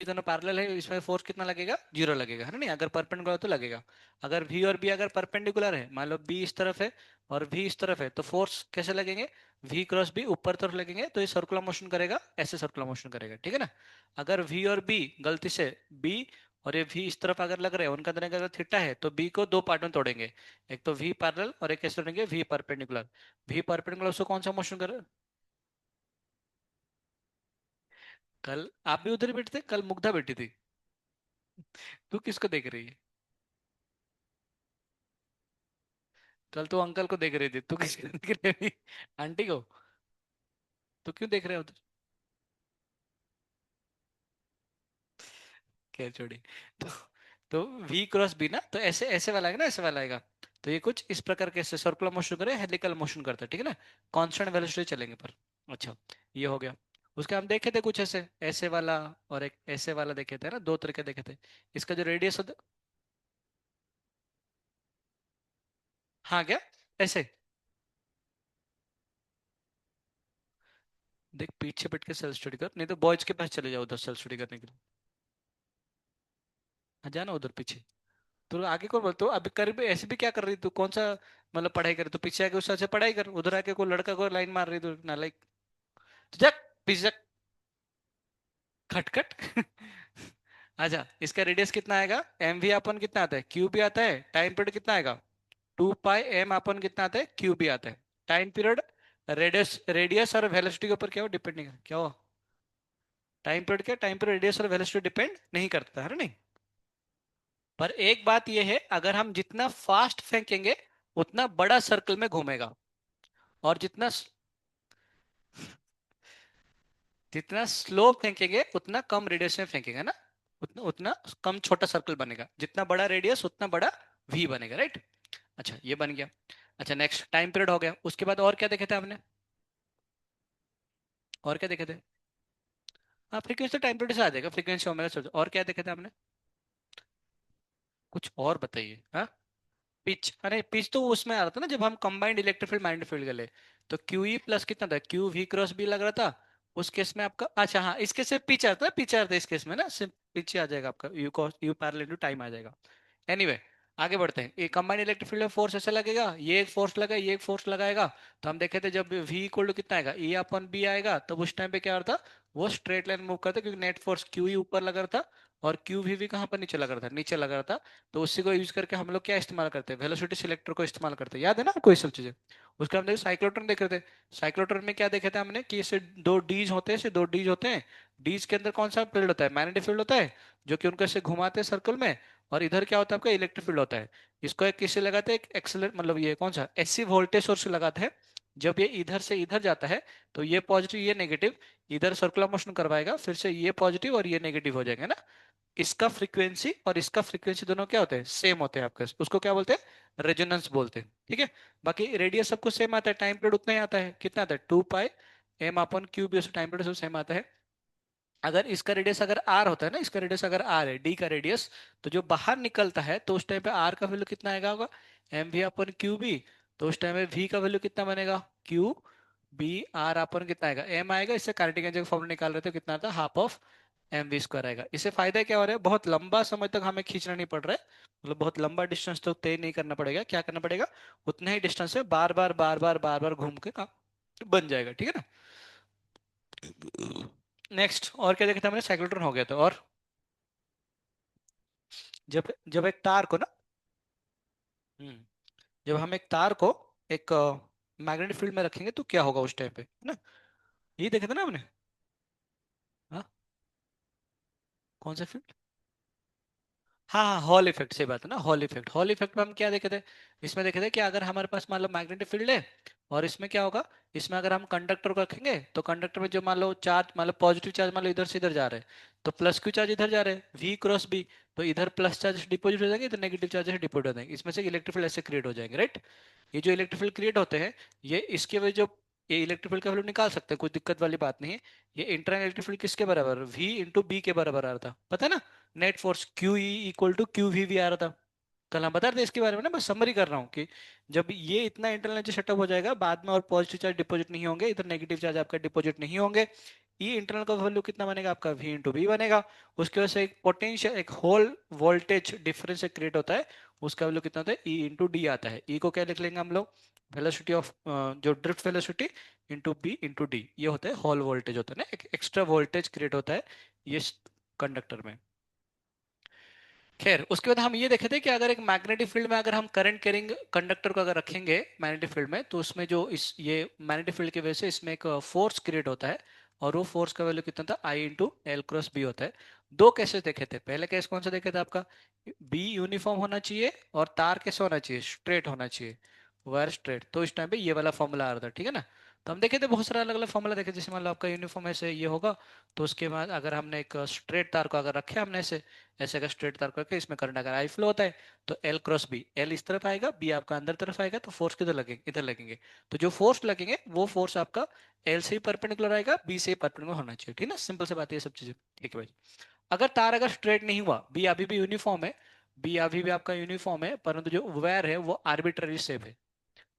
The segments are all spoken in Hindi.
दोनों पैरेलल है, इसमें फोर्स कितना लगेगा, जीरो लगेगा, है ना? नहीं, अगर परपेंडिकुलर तो लगेगा। अगर वी और बी अगर परपेंडिकुलर है, मान लो बी इस तरफ है और वी इस तरफ है, तो फोर्स कैसे लगेंगे, वी क्रॉस बी ऊपर तरफ लगेंगे, तो ये सर्कुलर मोशन करेगा, ऐसे सर्कुलर मोशन करेगा, ठीक है ना? अगर वी और बी गलती से, बी और ये वी इस तरफ अगर लग रहे हैं, उनका दोनों का अगर थीटा है, तो बी को दो पार्ट में तोड़ेंगे, एक तो वी पैरेलल और एक कैसे तोड़ेंगे, वी परपेंडिकुलर। वी परपेंडिकुलर उसको कौन सा मोशन करे? कल आप भी उधर ही बैठे थे, कल मुग्धा बैठी थी। तू किसको देख रही है? कल तो अंकल को देख रही थी, तू किसको देख रही थी? आंटी को? तो क्यों देख रहे हो उधर? क्या छोड़ी। तो तो वी क्रॉस बी ना, तो ऐसे ऐसे वाला आएगा ना, ऐसे वाला आएगा। तो ये कुछ इस प्रकार के सर्कुलर मोशन करे, हेलिकल मोशन करता है, ठीक है ना? कांस्टेंट वेलोसिटी चलेंगे पर। अच्छा, ये हो गया। उसके हम देखे थे कुछ ऐसे ऐसे वाला, और एक ऐसे वाला देखे थे ना, दो तरीके देखे थे। इसका जो रेडियस होता, हाँ क्या, ऐसे? देख पीछे बैठ के सेल्फ स्टडी कर, नहीं तो बॉयज के पास चले जाओ उधर सेल्फ स्टडी करने के लिए। हाँ, जाना उधर पीछे। तो आगे कौन बोलते हो अभी, कर भी ऐसे भी क्या कर रही तू, कौन सा मतलब पढ़ाई कर, तो पीछे आके उससे पढ़ाई कर, उधर आके कोई लड़का को लाइन मार रही तू नालायक। तो जक, पीछे जक, खटखट। अच्छा, इसका रेडियस कितना आएगा, एम वी अपन कितना आता है, क्यू भी आता है, टाइम पीरियड कितना आएगा, 2 पाई एम अपन कितना आता है, क्यू भी आता है। टाइम पीरियड, रेडियस रेडियस और वेलोसिटी के ऊपर क्या हो, डिपेंड नहीं कर, क्या हो, टाइम पीरियड, क्या टाइम पीरियड रेडियस और वेलोसिटी डिपेंड नहीं करता है ना, नहीं? पर एक बात यह है, अगर हम जितना फास्ट फेंकेंगे उतना बड़ा सर्कल में घूमेगा, और जितना जितना स्लो फेंकेंगे उतना कम रेडियस में फेंकेगा ना, उतना उतना कम छोटा सर्कल बनेगा, जितना बड़ा रेडियस उतना बड़ा वी बनेगा, राइट? अच्छा, ये बन गया। अच्छा, नेक्स्ट टाइम पीरियड हो गया, उसके बाद और क्या देखे थे हमने, और क्या देखे थे? हाँ, फ्रीक्वेंसी टाइम पीरियड से आ जाएगा, फ्रीक्वेंसी ओमेगा से। और क्या देखे थे हमने? कुछ और बताइए, हाँ। पिच, अरे पिच तो उसमें आ रहा था ना, जब हम combined electric field magnetic field के लिए। तो क्यू ई प्लस कितना था, क्यू वी क्रॉस बी लग रहा था। उस केस में आपका, अच्छा हाँ, इसके से पिच आता है, पिच आता है इस केस में ना, सिर्फ पिच आ जाएगा आपका, u cos u parallel to time आ जाएगा। एनीवे, आगे बढ़ते हैं। ये कंबाइंड इलेक्ट्रिक फील्ड में फोर्स ऐसे लगेगा, ये एक फोर्स लगा, ये एक फोर्स लगाएगा। तो हम देखे थे जब v इक्वल टू कितना आएगा, ए अपन बी आएगा, तब उस टाइम पे क्या होता, वो स्ट्रेट लाइन मूव करता, क्योंकि नेट फोर्स क्यू ई ऊपर लगा रहा था, और क्यू वी भी कहाँ पर नीचे लगा रहा था, नीचे लगा रहा था। तो उसी को यूज करके हम लोग क्या इस्तेमाल करते हैं, वेलोसिटी सिलेक्टर को इस्तेमाल करते हैं, याद है ना आपको ये सब चीजें? उसका हम देखो साइक्लोट्रॉन देख रहे थे। साइक्लोट्रॉन में क्या देखे थे हमने, कि इसे दो डीज होते हैं, इसे दो डीज होते हैं। डीज के अंदर कौन सा फील्ड होता है, मैग्नेटिक फील्ड होता है, जो कि उनको ऐसे घुमाते हैं सर्कल में। और इधर क्या होता है आपका, इलेक्ट्रिक फील्ड होता है। इसको एक किससे लगाते हैं, एक एक्सेलर मतलब ये कौन सा एसी वोल्टेज सोर्स से लगाते हैं। जब ये इधर से इधर जाता है, तो ये पॉजिटिव ये नेगेटिव, इधर सर्कुलर मोशन करवाएगा, फिर से ये पॉजिटिव और ये नेगेटिव हो जाएंगे ना। इसका फ्रीक्वेंसी और इसका फ्रीक्वेंसी दोनों क्या होते हैं, सेम होते हैं आपके, उसको क्या बोलते हैं, रेजोनेंस बोलते हैं, ठीक है? बाकी रेडियस सबको सेम आता है, टाइम पीरियड उतना ही आता है, कितना आता है, 2 pi m upon cube, time period सब सेम आता है। अगर इसका रेडियस अगर आर होता है ना, इसका रेडियस अगर आर है, डी का रेडियस, तो जो बाहर निकलता है, तो उस टाइम पे आर का वैल्यू कितना आएगा होगा, m v upon q b. तो उस टाइम पे वी का वैल्यू कितना बनेगा, क्यू बी आर अपन कितना आएगा, एम आएगा, इससे काइनेटिक एनर्जी का फॉर्मूला निकाल रहे थे, कितना था, half of m v square आएगा। इससे फायदा क्या हो रहा है, बहुत लंबा समय तक हमें खींचना नहीं पड़ रहा है, मतलब बहुत लंबा डिस्टेंस तो तय नहीं करना पड़ेगा, क्या करना पड़ेगा, उतना ही डिस्टेंस है, बार बार बार बार बार बार घूम के काम बन जाएगा, ठीक है ना? नेक्स्ट, और क्या देखा था हमने, साइक्लोट्रॉन हो गया था, और जब जब एक तार को ना, हम्म, जब हम एक तार को एक मैग्नेटिक फील्ड में रखेंगे तो क्या होगा उस टाइम पे, है ना? यही देखे थे ना हमने। हाँ, कौन सा फील्ड? हाँ हाँ, हॉल इफेक्ट, सही बात है ना, हॉल इफेक्ट। हॉल इफेक्ट में हम क्या देखे थे, इसमें देखे थे कि अगर हमारे पास मान लो मैग्नेटिक फील्ड है, और इसमें क्या होगा, इसमें अगर हम कंडक्टर को रखेंगे, तो कंडक्टर में जो मान लो चार्ज, मान लो पॉजिटिव चार्ज मान लो इधर से इधर जा रहे हैं, तो प्लस क्यू चार्ज इधर जा रहे हैं, वी क्रॉस बी। तो इधर प्लस चार्ज डिपॉजिट हो जाएंगे, इधर नेगेटिव चार्ज डिपॉजिट हो जाएंगे, इसमें से इलेक्ट्रिक फील्ड ऐसे क्रिएट हो जाएंगे, राइट? ये जो इलेक्ट्रिक फील्ड क्रिएट होते हैं, ये इसके वजह जो, ये इलेक्ट्रिक फील्ड का वैल्यू निकाल सकते हैं, कोई दिक्कत वाली बात नहीं है। ये इंटरनल इलेक्ट्रिक फील्ड किसके बराबर, वी इंटू बी के बराबर आ रहा था, पता है ना? Net force q e equal to q v भी आ रहा था। कल हम बता रहे थे इसके बारे में ना, बस समरी कर रहा हूँ कि जब ये इतना इंटरनल एनर्जी सेटअप हो जाएगा, बाद में और पॉजिटिव चार्ज डिपॉजिट नहीं होंगे, इधर नेगेटिव चार्ज आपका डिपॉजिट नहीं होंगे, ई इंटरनल का वैल्यू कितना बनेगा आपका, V इंटू बी बनेगा। उसकी वजह से एक पोटेंशियल, एक होल वोल्टेज डिफरेंस क्रिएट होता है। उसका वैल्यू कितना होता है, E इंटू डी आता है। E को क्या लिख लेंगे हम लोग, वेलोसिटी ऑफ जो drift velocity into b into d, ये होता है हॉल वोल्टेज होता है ना, एक एक्स्ट्रा वोल्टेज क्रिएट होता है ये कंडक्टर में। खैर उसके बाद हम ये देखे थे कि अगर एक मैग्नेटिक फील्ड में अगर हम करंट कैरिंग कंडक्टर को अगर रखेंगे मैग्नेटिक फील्ड में, तो उसमें जो इस ये मैग्नेटिक फील्ड की वजह से इसमें एक फोर्स क्रिएट होता है। और वो फोर्स का वैल्यू कितना था, आई इंटू एल क्रॉस बी होता है। दो केसेस देखे थे, पहले केस कौन सा देखे थे आपका, बी यूनिफॉर्म होना चाहिए और तार कैसे होना चाहिए, स्ट्रेट होना चाहिए, वायर स्ट्रेट। तो इस टाइम पे ये वाला फॉर्मूला आ रहा था, ठीक है ना। तो हम देखे थे बहुत सारा अलग अलग फॉर्मूला देखे, जैसे मान लो आपका यूनिफॉर्म ऐसे ये होगा, तो उसके बाद अगर हमने एक स्ट्रेट तार को अगर रखे हमने ऐसे, ऐसे का स्ट्रेट तार करके इसमें करंट अगर आई फ्लो होता है, तो एल क्रॉस बी, एल इस तरफ आएगा, बी आपका अंदर तरफ आएगा, तो फोर्स किधर लगेंगे, इधर लगेंगे। तो जो फोर्स लगेंगे वो फोर्स आपका एल से ही परपेंडिकुलर आएगा, बी से ही परपेंडिकुलर होना चाहिए, ठीक है ना। सिंपल से बात है ये सब चीजें, ठीक है भाई। अगर तार अगर स्ट्रेट नहीं हुआ, बी अभी भी यूनिफॉर्म है, बी अभी भी आपका यूनिफॉर्म है, परंतु जो वायर है वो आर्बिट्ररी शेप है।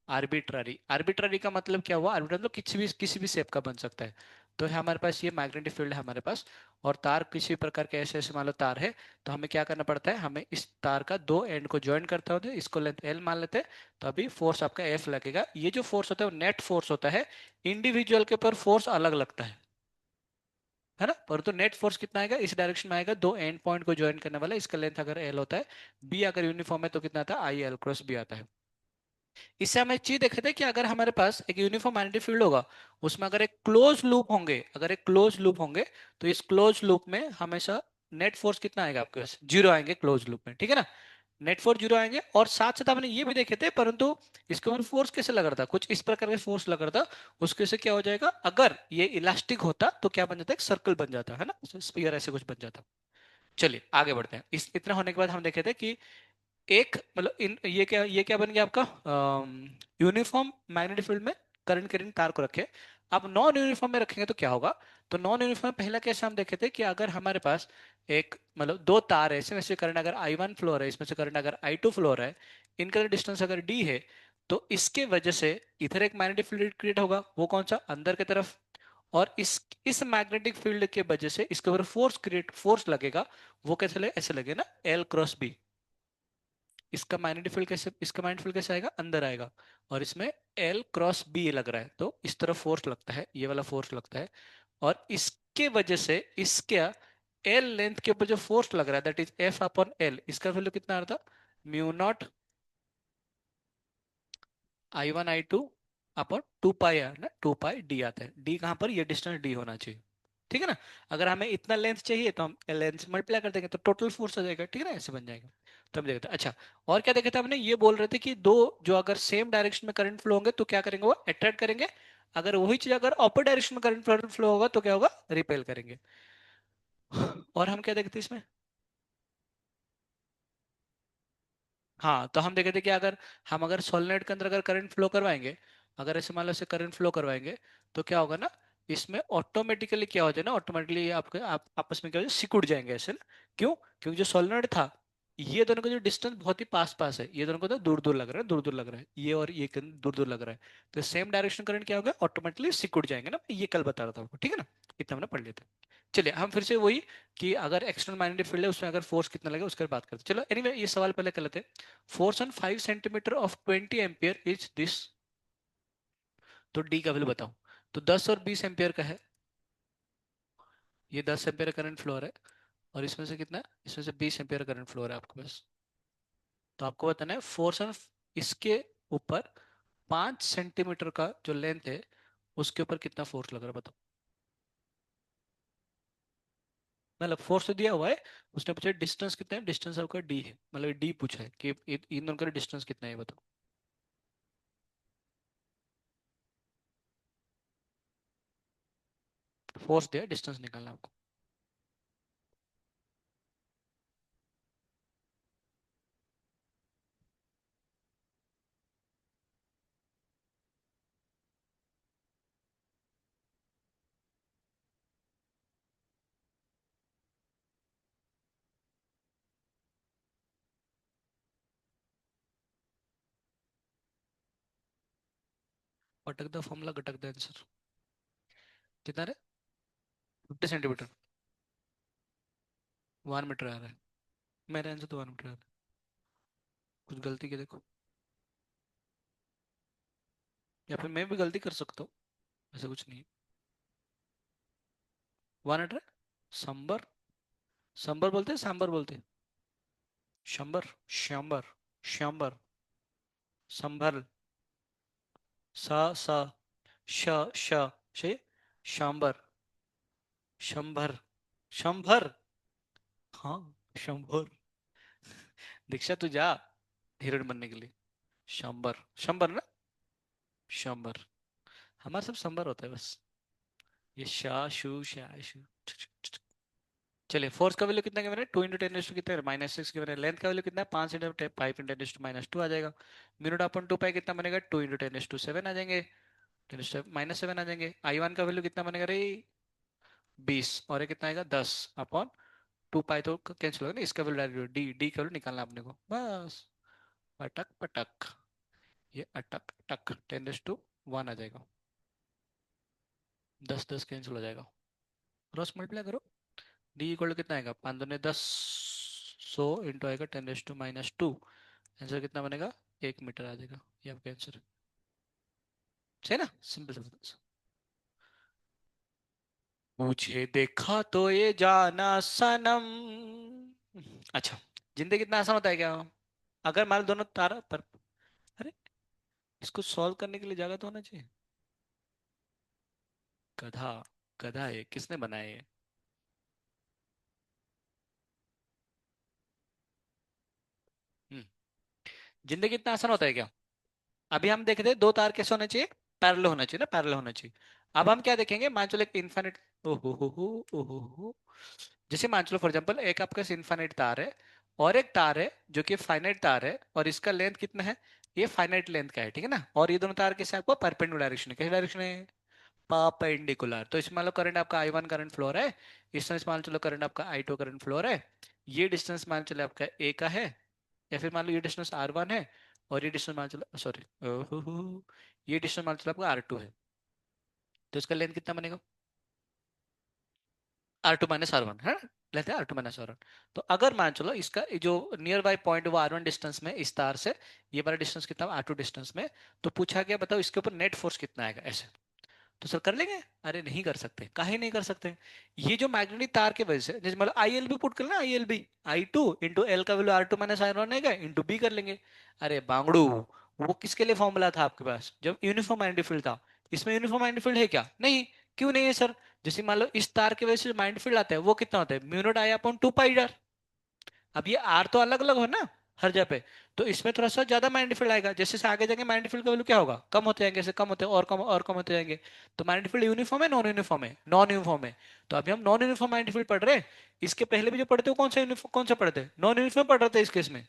आर्बिट्ररी, आर्बिट्ररी का मतलब क्या हुआ, आर्बिट्ररी मतलब किसी भी शेप का बन सकता है। तो है हमारे पास ये मैग्नेटिक फील्ड है हमारे पास, और तार किसी प्रकार के ऐसे ऐसे मान लो तार है, तो हमें क्या करना पड़ता है, हमें इस तार का दो एंड को ज्वाइन करते होते हैं, इसको लेंथ एल मान लेते हैं। तो अभी फोर्स आपका एफ लगेगा, ये जो फोर्स होता है वो नेट फोर्स होता है। इंडिविजुअल के ऊपर फोर्स अलग लगता है ना, परंतु नेट फोर्स कितना आएगा, इस डायरेक्शन में आएगा, दो एंड पॉइंट को ज्वाइन करने वाला, इसका लेंथ अगर एल होता है, बी अगर यूनिफॉर्म है तो कितना आता है, आई एल क्रॉस बी आता है। इससे हम एक चीज देखे थे कि अगर हमारे पास एक यूनिफॉर्म मैग्नेटिक फील्ड होगा, उसमें अगर एक क्लोज लूप होंगे, अगर एक क्लोज लूप होंगे, तो इस क्लोज लूप में हमेशा नेट फोर्स कितना आएगा आपके पास, जीरो आएंगे क्लोज लूप में, ठीक है ना। नेट फोर्स जीरो आएंगे, और साथ साथ हमने ये भी देखे थे, परंतु इसके ऊपर फोर्स कैसे लग रहा था, कुछ इस प्रकार का फोर्स लग रहा था। उसके से क्या हो जाएगा, अगर ये इलास्टिक होता तो क्या बन जाता, एक सर्कल बन जाता है ना, स्पीयर ऐसे कुछ बन जाता। चलिए आगे बढ़ते हैं। इस इतना होने के बाद हम देखे थे कि एक मतलब इन ये क्या बन गया आपका, यूनिफॉर्म मैग्नेटिक फील्ड में करंट कैरिंग तार को रखे। अब नॉन यूनिफॉर्म में रखेंगे तो क्या होगा, तो नॉन यूनिफॉर्म पहला केस हम देखे थे कि अगर हमारे पास एक मतलब दो तार है, इसमें से करंट अगर आई वन फ्लो है, इसमें से करंट अगर आई टू फ्लो है, इनका डिस्टेंस अगर डी है, तो इसके वजह से इधर एक मैग्नेटिक फील्ड क्रिएट होगा, वो कौन सा, अंदर की तरफ। और इस मैग्नेटिक फील्ड के वजह से इसके ऊपर फोर्स लगेगा, वो कैसे लगे, ऐसे लगे ना, एल क्रॉस बी। इसका माइंड फील्ड कैसे आएगा, अंदर आएगा, और इसमें एल क्रॉस बी लग रहा है, तो इस तरफ फोर्स लगता है, ये वाला फोर्स लगता है। और इसके वजह से इसके एल लेंथ के ऊपर जो फोर्स लग रहा है, that is f upon l, इसका वैल्यू कितना आ रहा था, म्यू नॉट आई वन आई two upon two pi r ना, टू पाई डी आता है, डी कहाँ पर, ये डिस्टेंस डी होना चाहिए, ठीक है ना। अगर हमें इतना लेंथ चाहिए तो हम लेंथ से मल्टीप्लाई कर देंगे, तो टोटल फोर्स आ जाएगा, ठीक है ना, ऐसे बन जाएगा। तो हम देखते हैं। अच्छा, और क्या देखे थे हमने, ये बोल रहे थे कि दो जो अगर सेम डायरेक्शन में करंट फ्लो होंगे तो क्या करेंगे, वो अट्रैक्ट करेंगे। अगर वही चीज अगर अपोजिट डायरेक्शन में करंट फ्लो होगा तो क्या होगा, रिपेल करेंगे। और हम क्या देखते हैं इसमें, हाँ तो हम देखे थे कि अगर हम अगर सोलेनोइड के अंदर अगर करंट फ्लो करवाएंगे, अगर ऐसे मान लो ऐसे करंट फ्लो करवाएंगे, तो क्या होगा ना, इसमें ऑटोमेटिकली क्या हो जाए ना, ऑटोमेटिकली आपके आपस में क्या हो जाए, सिकुड़ जाएंगे ऐसे ना। क्यों, क्योंकि जो सोलेनोइड था, ये दोनों का जो डिस्टेंस बहुत ही पास पास है, ये दोनों को तो दूर दूर लग रहा है, दूर दूर लग रहा है, ये और ये दूर दूर लग रहा है। तो सेम डायरेक्शन करंट क्या होगा, ऑटोमेटिकली सिकुड़ जाएंगे ना, ये कल बता रहा था आपको, ठीक है ना। इतना हमने पढ़ लिया था। चलिए हम फिर से वही, कि अगर एक्सटर्नल मैग्नेटिक फील्ड है उसमें अगर फोर्स कितना लगेगा उसके बारे में बात करते हैं। चलो एनीवे ये सवाल पहले कर लेते हैं। Force on 5 centimetre of 20 ampere is this. तो डी का वैल्यू बताओ। तो 10 और 20 एम्पियर का है, ये 10 एम्पियर करंट फ्लो है, और इसमें से कितना, इसमें से 20 एम्पियर करंट फ्लो है आपके पास। तो आपको बताना है फोर्स ऑन इसके ऊपर 5 सेंटीमीटर का जो लेंथ है, उसके ऊपर कितना फोर्स लग रहा है बताओ। मतलब फोर्स तो दिया हुआ है, उसने पूछा डिस्टेंस कितना है, डिस्टेंस आपका डी है, मतलब डी पूछा है कि इन दोनों का डिस्टेंस कितना है बताओ। फोर्स दिया, डिस्टेंस निकालना है आपको। अटक द फॉर्मूला, गटक द आंसर। कितना रे, 50 सेंटीमीटर। 1 मीटर आ रहा है। मेरे आंसर तो 1 मीटर आ रहा है। कुछ गलती की देखो। या फिर मैं भी गलती कर सकता हूँ। ऐसा कुछ नहीं है। 1 मीटर। संबर। संबर बोलते हैं, सांबर बोलते हैं। शंबर। श्यांबर। श्यांबर। संभल। सा सा। श श शे। शांबर। शंभर। शंभर। हाँ। शंभर। दीक्षा तू जा हीरोइन बनने के लिए। शंबर। शंबर ना। शंबर। हमारा सब संबर होता है बस। ये शाह शू शाह शू। चलिए, फोर्स का वैल्यू कितना गिवन है? 2 × 10⁻⁻⁻⁻⁻⁻ कितना है? -6 गिवन है। लेंथ का वैल्यू कितना है? 5 × 5 × 10⁻⁻2 आ जाएगा। मिनट अपॉन 2 पाई कितना बनेगा? 2 × 10⁻⁷ आ जाएंगे। 10⁻⁻7 आ जाएंगे। I1 का वैल्यू कितना बनेगा रे? 20। और ये कितना आएगा? 10/2 पाई। तो कैंसिल होगा ना, इसका वैल्यू डायरेक्ट डी डी का वैल्यू निकालना है अपने को बस। पटक पटक। ये अटक टक 10⁻1 आ जाएगा। 10 10 कैंसिल हो जाएगा। क्रॉस मल्टीप्लाई करो। डी इक्वल टू कितना आएगा? 5 × 10 100 इंटू आएगा 10⁻²। आंसर कितना बनेगा? 1 मीटर आ जाएगा। ये आपका आंसर है। सही ना? Simple simple. मुझे देखा तो ये जाना सनम। अच्छा। जिंदगी कितना आसान होता है क्या? अगर मान लो दोनों तारा पर। अरे, इसको सॉल्व करने के लिए जगह तो होना चाहिए। गधा। गधा है, किसने बनाया ये? हम्म। जिंदगी कितना आसान होता है क्या? अभी हम देख रहे थे दो तार कैसे होना चाहिए? पैरेलल होना चाहिए ना, पैरेलल होना चाहिए। अब हम क्या देखेंगे? मान चलो एक इन्फिनिट। ओहो। जैसे मान चलो फॉर एग्जांपल एक आपके पास इन्फिनिट तार है। और एक तार है जो कि फाइनाइट तार है, और इसका लेंथ कितना है? ये फाइनाइट लेंथ का है, ठीक है ना? और ये दोनों तार कैसे आपको परपेंडिकुलर डायरेक्शन है? कैसे डायरेक्शन है? परपेंडिकुलर। तो इसमें मान लो करंट आपका I1 करंट फ्लो रहा है। डिस्टेंस मान चलो करंट आपका I2 करंट फ्लो रहा है। ये डिस्टेंस मान चलो आपका ए का है। या फिर मान लो ये डिस्टेंस R1 है। और ये डिस्टेंस मान चलो, सॉरी, ये डिस्टेंस मान चलो आपका R2 है। तो इसका लेंथ कितना बनेगा? R2 - R1 है ना? लेते हैं R2 - R1। तो अगर मान चलो इसका जो नियर बाय पॉइंट वो R1 डिस्टेंस में इस तार से, ये वाला डिस्टेंस कितना R2 डिस्टेंस में। तो पूछा गया बताओ इसके ऊपर नेट फोर्स कितना आएगा ऐसे। तो सर कर लेंगे। अरे नहीं कर सकते, काहे नहीं कर सकते? ये जो मैग्नेटिक तार के वजह से, जैसे मतलब ILB पुट कर लेना, ILB I2 × L का वैल्यू R2 - R1 है, इंटू बी कर लेंगे। अरे बांगड़ू, वो किसके लिए फॉर्मूला था आपके पास जब यूनिफॉर्म मैग्नेटिक फील्ड था? इसमें यूनिफॉर्म मैग्नेटिक फील्ड है क्या? नहीं। क्यों नहीं है सर? जैसे मान लो इस तार की वजह से जो मैग्नेटिक फील्ड आता है वो कितना होता है? μ0I/2 पाई। अब ये आर तो अलग अलग हो ना हर जगह पे। तो इसमें थोड़ा सा ज्यादा मैग्नेटिक फील्ड आएगा। जैसे जैसे आगे जाएंगे मैग्नेटिक फील्ड का वैल्यू क्या होगा? कम होते जाएंगे, ऐसे कम होते और कम और कम होते जाएंगे। तो मैग्नेटिक फील्ड यूनिफॉर्म है, नॉन यूनिफॉर्म है? नॉन यूनिफॉर्म है। तो अभी हम नॉन यूनिफॉर्म मैग्नेटिक फील्ड पढ़ रहे हैं। इसके पहले भी जो पढ़ते हो कौन सा यूनिफॉर्म, कौन सा पढ़ते? नॉन यूनिफॉर्म पढ़ रहे थे इस केस में।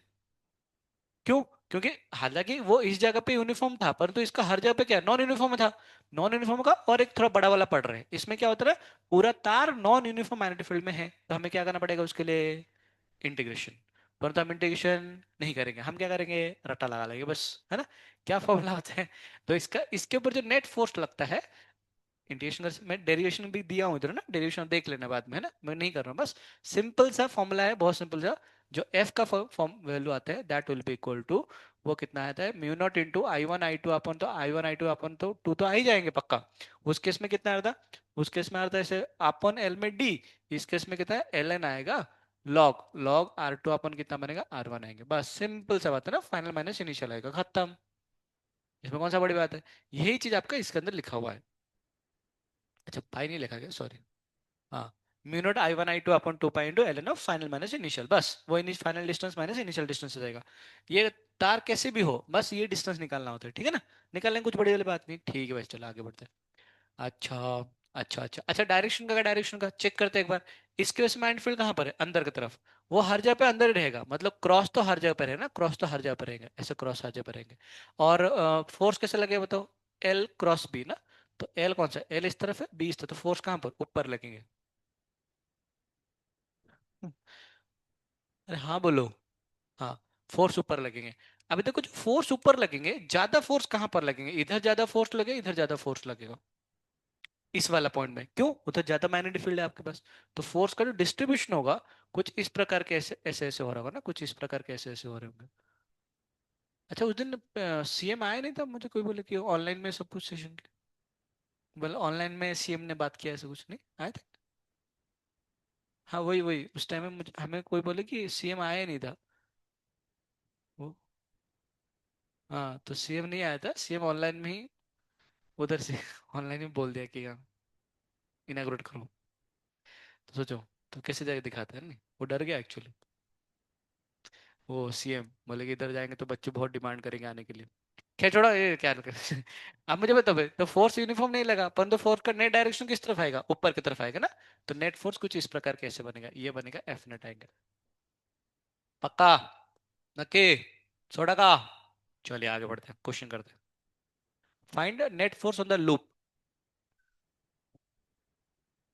क्यों? क्योंकि हालांकि वो इस जगह पे यूनिफॉर्म था, परंतु इसका हर जगह पे क्या नॉन यूनिफॉर्म था। नॉन यूनिफॉर्म का और एक थोड़ा बड़ा वाला पढ़ रहे हैं, इसमें क्या होता है? पूरा तार नॉन यूनिफॉर्म मैग्नेटिक फील्ड में है, तो हमें क्या करना पड़ेगा उसके लिए? इंटीग्रेशन। परंतु हम इंटीग्रेशन नहीं करेंगे, हम क्या करेंगे? रट्टा लगा लेंगे बस। है ना? क्या फॉर्मूला होता है? तो इसका इसके ऊपर जो नेट फोर्स लगता है, इंटीग्रेशन का मैं डेरिवेशन भी दिया हूँ इधर ना, डेरिवेशन देख लेना बाद में, है ना? मैं नहीं कर रहा हूँ, बस सिंपल सा फॉर्मूला है, बहुत सिंपल सा। जो एफ का फॉर्म वैल्यू आता है that will be equal to, वो कितना आता है? μ0 इंटू I1 I2 अपन, तो I1 I2 अपन तो टू तो आ ही जाएंगे पक्का। उस केस में कितना आता? उस केस में आता है ऐसे अपन एल में डी। इस केस में कितना है? ln आएगा। लॉग लॉग R2 अपन कितना बनेगा? R1 आएंगे। बस सिंपल सा बात है ना, फाइनल माइनस इनिशियल आएगा, खत्म। इसमें कौन सा बड़ी बात है? यही चीज आपका इसके अंदर लिखा हुआ है। अच्छा, पाई नहीं लिखा गया, सॉरी। हाँ। μ0 I1 I2 upon 2 pi into ln of final minus initial, बस वो final distance minus initial distance हो जाएगा। ये तार कैसे भी हो, बस ये डिस्टेंस निकालना होता है, ठीक है ना? निकालने में कुछ बड़ी वाली बात नहीं, ठीक है भाई, चलो आगे बढ़ते हैं। अच्छा। अच्छा, डायरेक्शन का क्या? डायरेक्शन का चेक करते हैं एक बार। इसके वजह से माइंड फील्ड कहाँ पर है? अंदर की तरफ। वो हर जगह पे अंदर ही रहेगा, मतलब क्रॉस तो हर जगह पर है ना, क्रॉस तो हर जगह पर रहेंगे, ऐसे क्रॉस हर जगह पर रहेंगे। और फोर्स कैसे लगे बताओ? L×B ना। तो L कौन सा? L इस तरफ है, B इस तरफ, तो फोर्स कहाँ पर? ऊपर लगेंगे। अरे हाँ बोलो। हाँ। फोर्स ऊपर लगेंगे। अभी देखो, जो फोर्स ऊपर लगेंगे, ज्यादा फोर्स कहाँ पर लगेंगे? इधर ज्यादा फोर्स लगे, इधर ज्यादा फोर्स लगेगा। इस वाला पॉइंट में क्यों, उधर ज्यादा मैग्नेटिक फील्ड है आपके पास। तो फोर्स का जो डिस्ट्रीब्यूशन होगा कुछ इस प्रकार के ऐसे ऐसे ऐसे हो रहा होगा ना, कुछ इस प्रकार के ऐसे ऐसे हो रहे होंगे। अच्छा उस दिन सीएम आया नहीं था, मुझे कोई बोले कि ऑनलाइन में सब कुछ सेशन, बोले ऑनलाइन में सीएम ने बात किया, ऐसा कुछ नहीं आया था। हाँ वही वही, उस टाइम में मुझे हमें कोई बोले कि सीएम आया ही नहीं था वो। हाँ तो सीएम नहीं आया था, सीएम ऑनलाइन में ही उधर से ऑनलाइन में बोल दिया कि हाँ इनाग्रेट करो। तो सोचो, तो कैसे जाके दिखाते हैं नहीं, वो डर गया एक्चुअली। वो सीएम बोले कि इधर जाएंगे तो बच्चे बहुत डिमांड करेंगे आने के लिए। खैर छोड़ो ये क्या अब मुझे बताओ भाई, तो फोर्स यूनिफॉर्म नहीं लगा, परंतु फोर्स का नेट डायरेक्शन किस तरफ आएगा, ऊपर की तरफ आएगा ना। तो नेट फोर्स कुछ इस प्रकार कैसे बनेगा, ये बनेगा एफ नेट आएगा। पक्का, नक्की, छोड़ा का। चलिए आगे बढ़ते हैं, क्वेश्चन करते हैं। Find net force on the loop.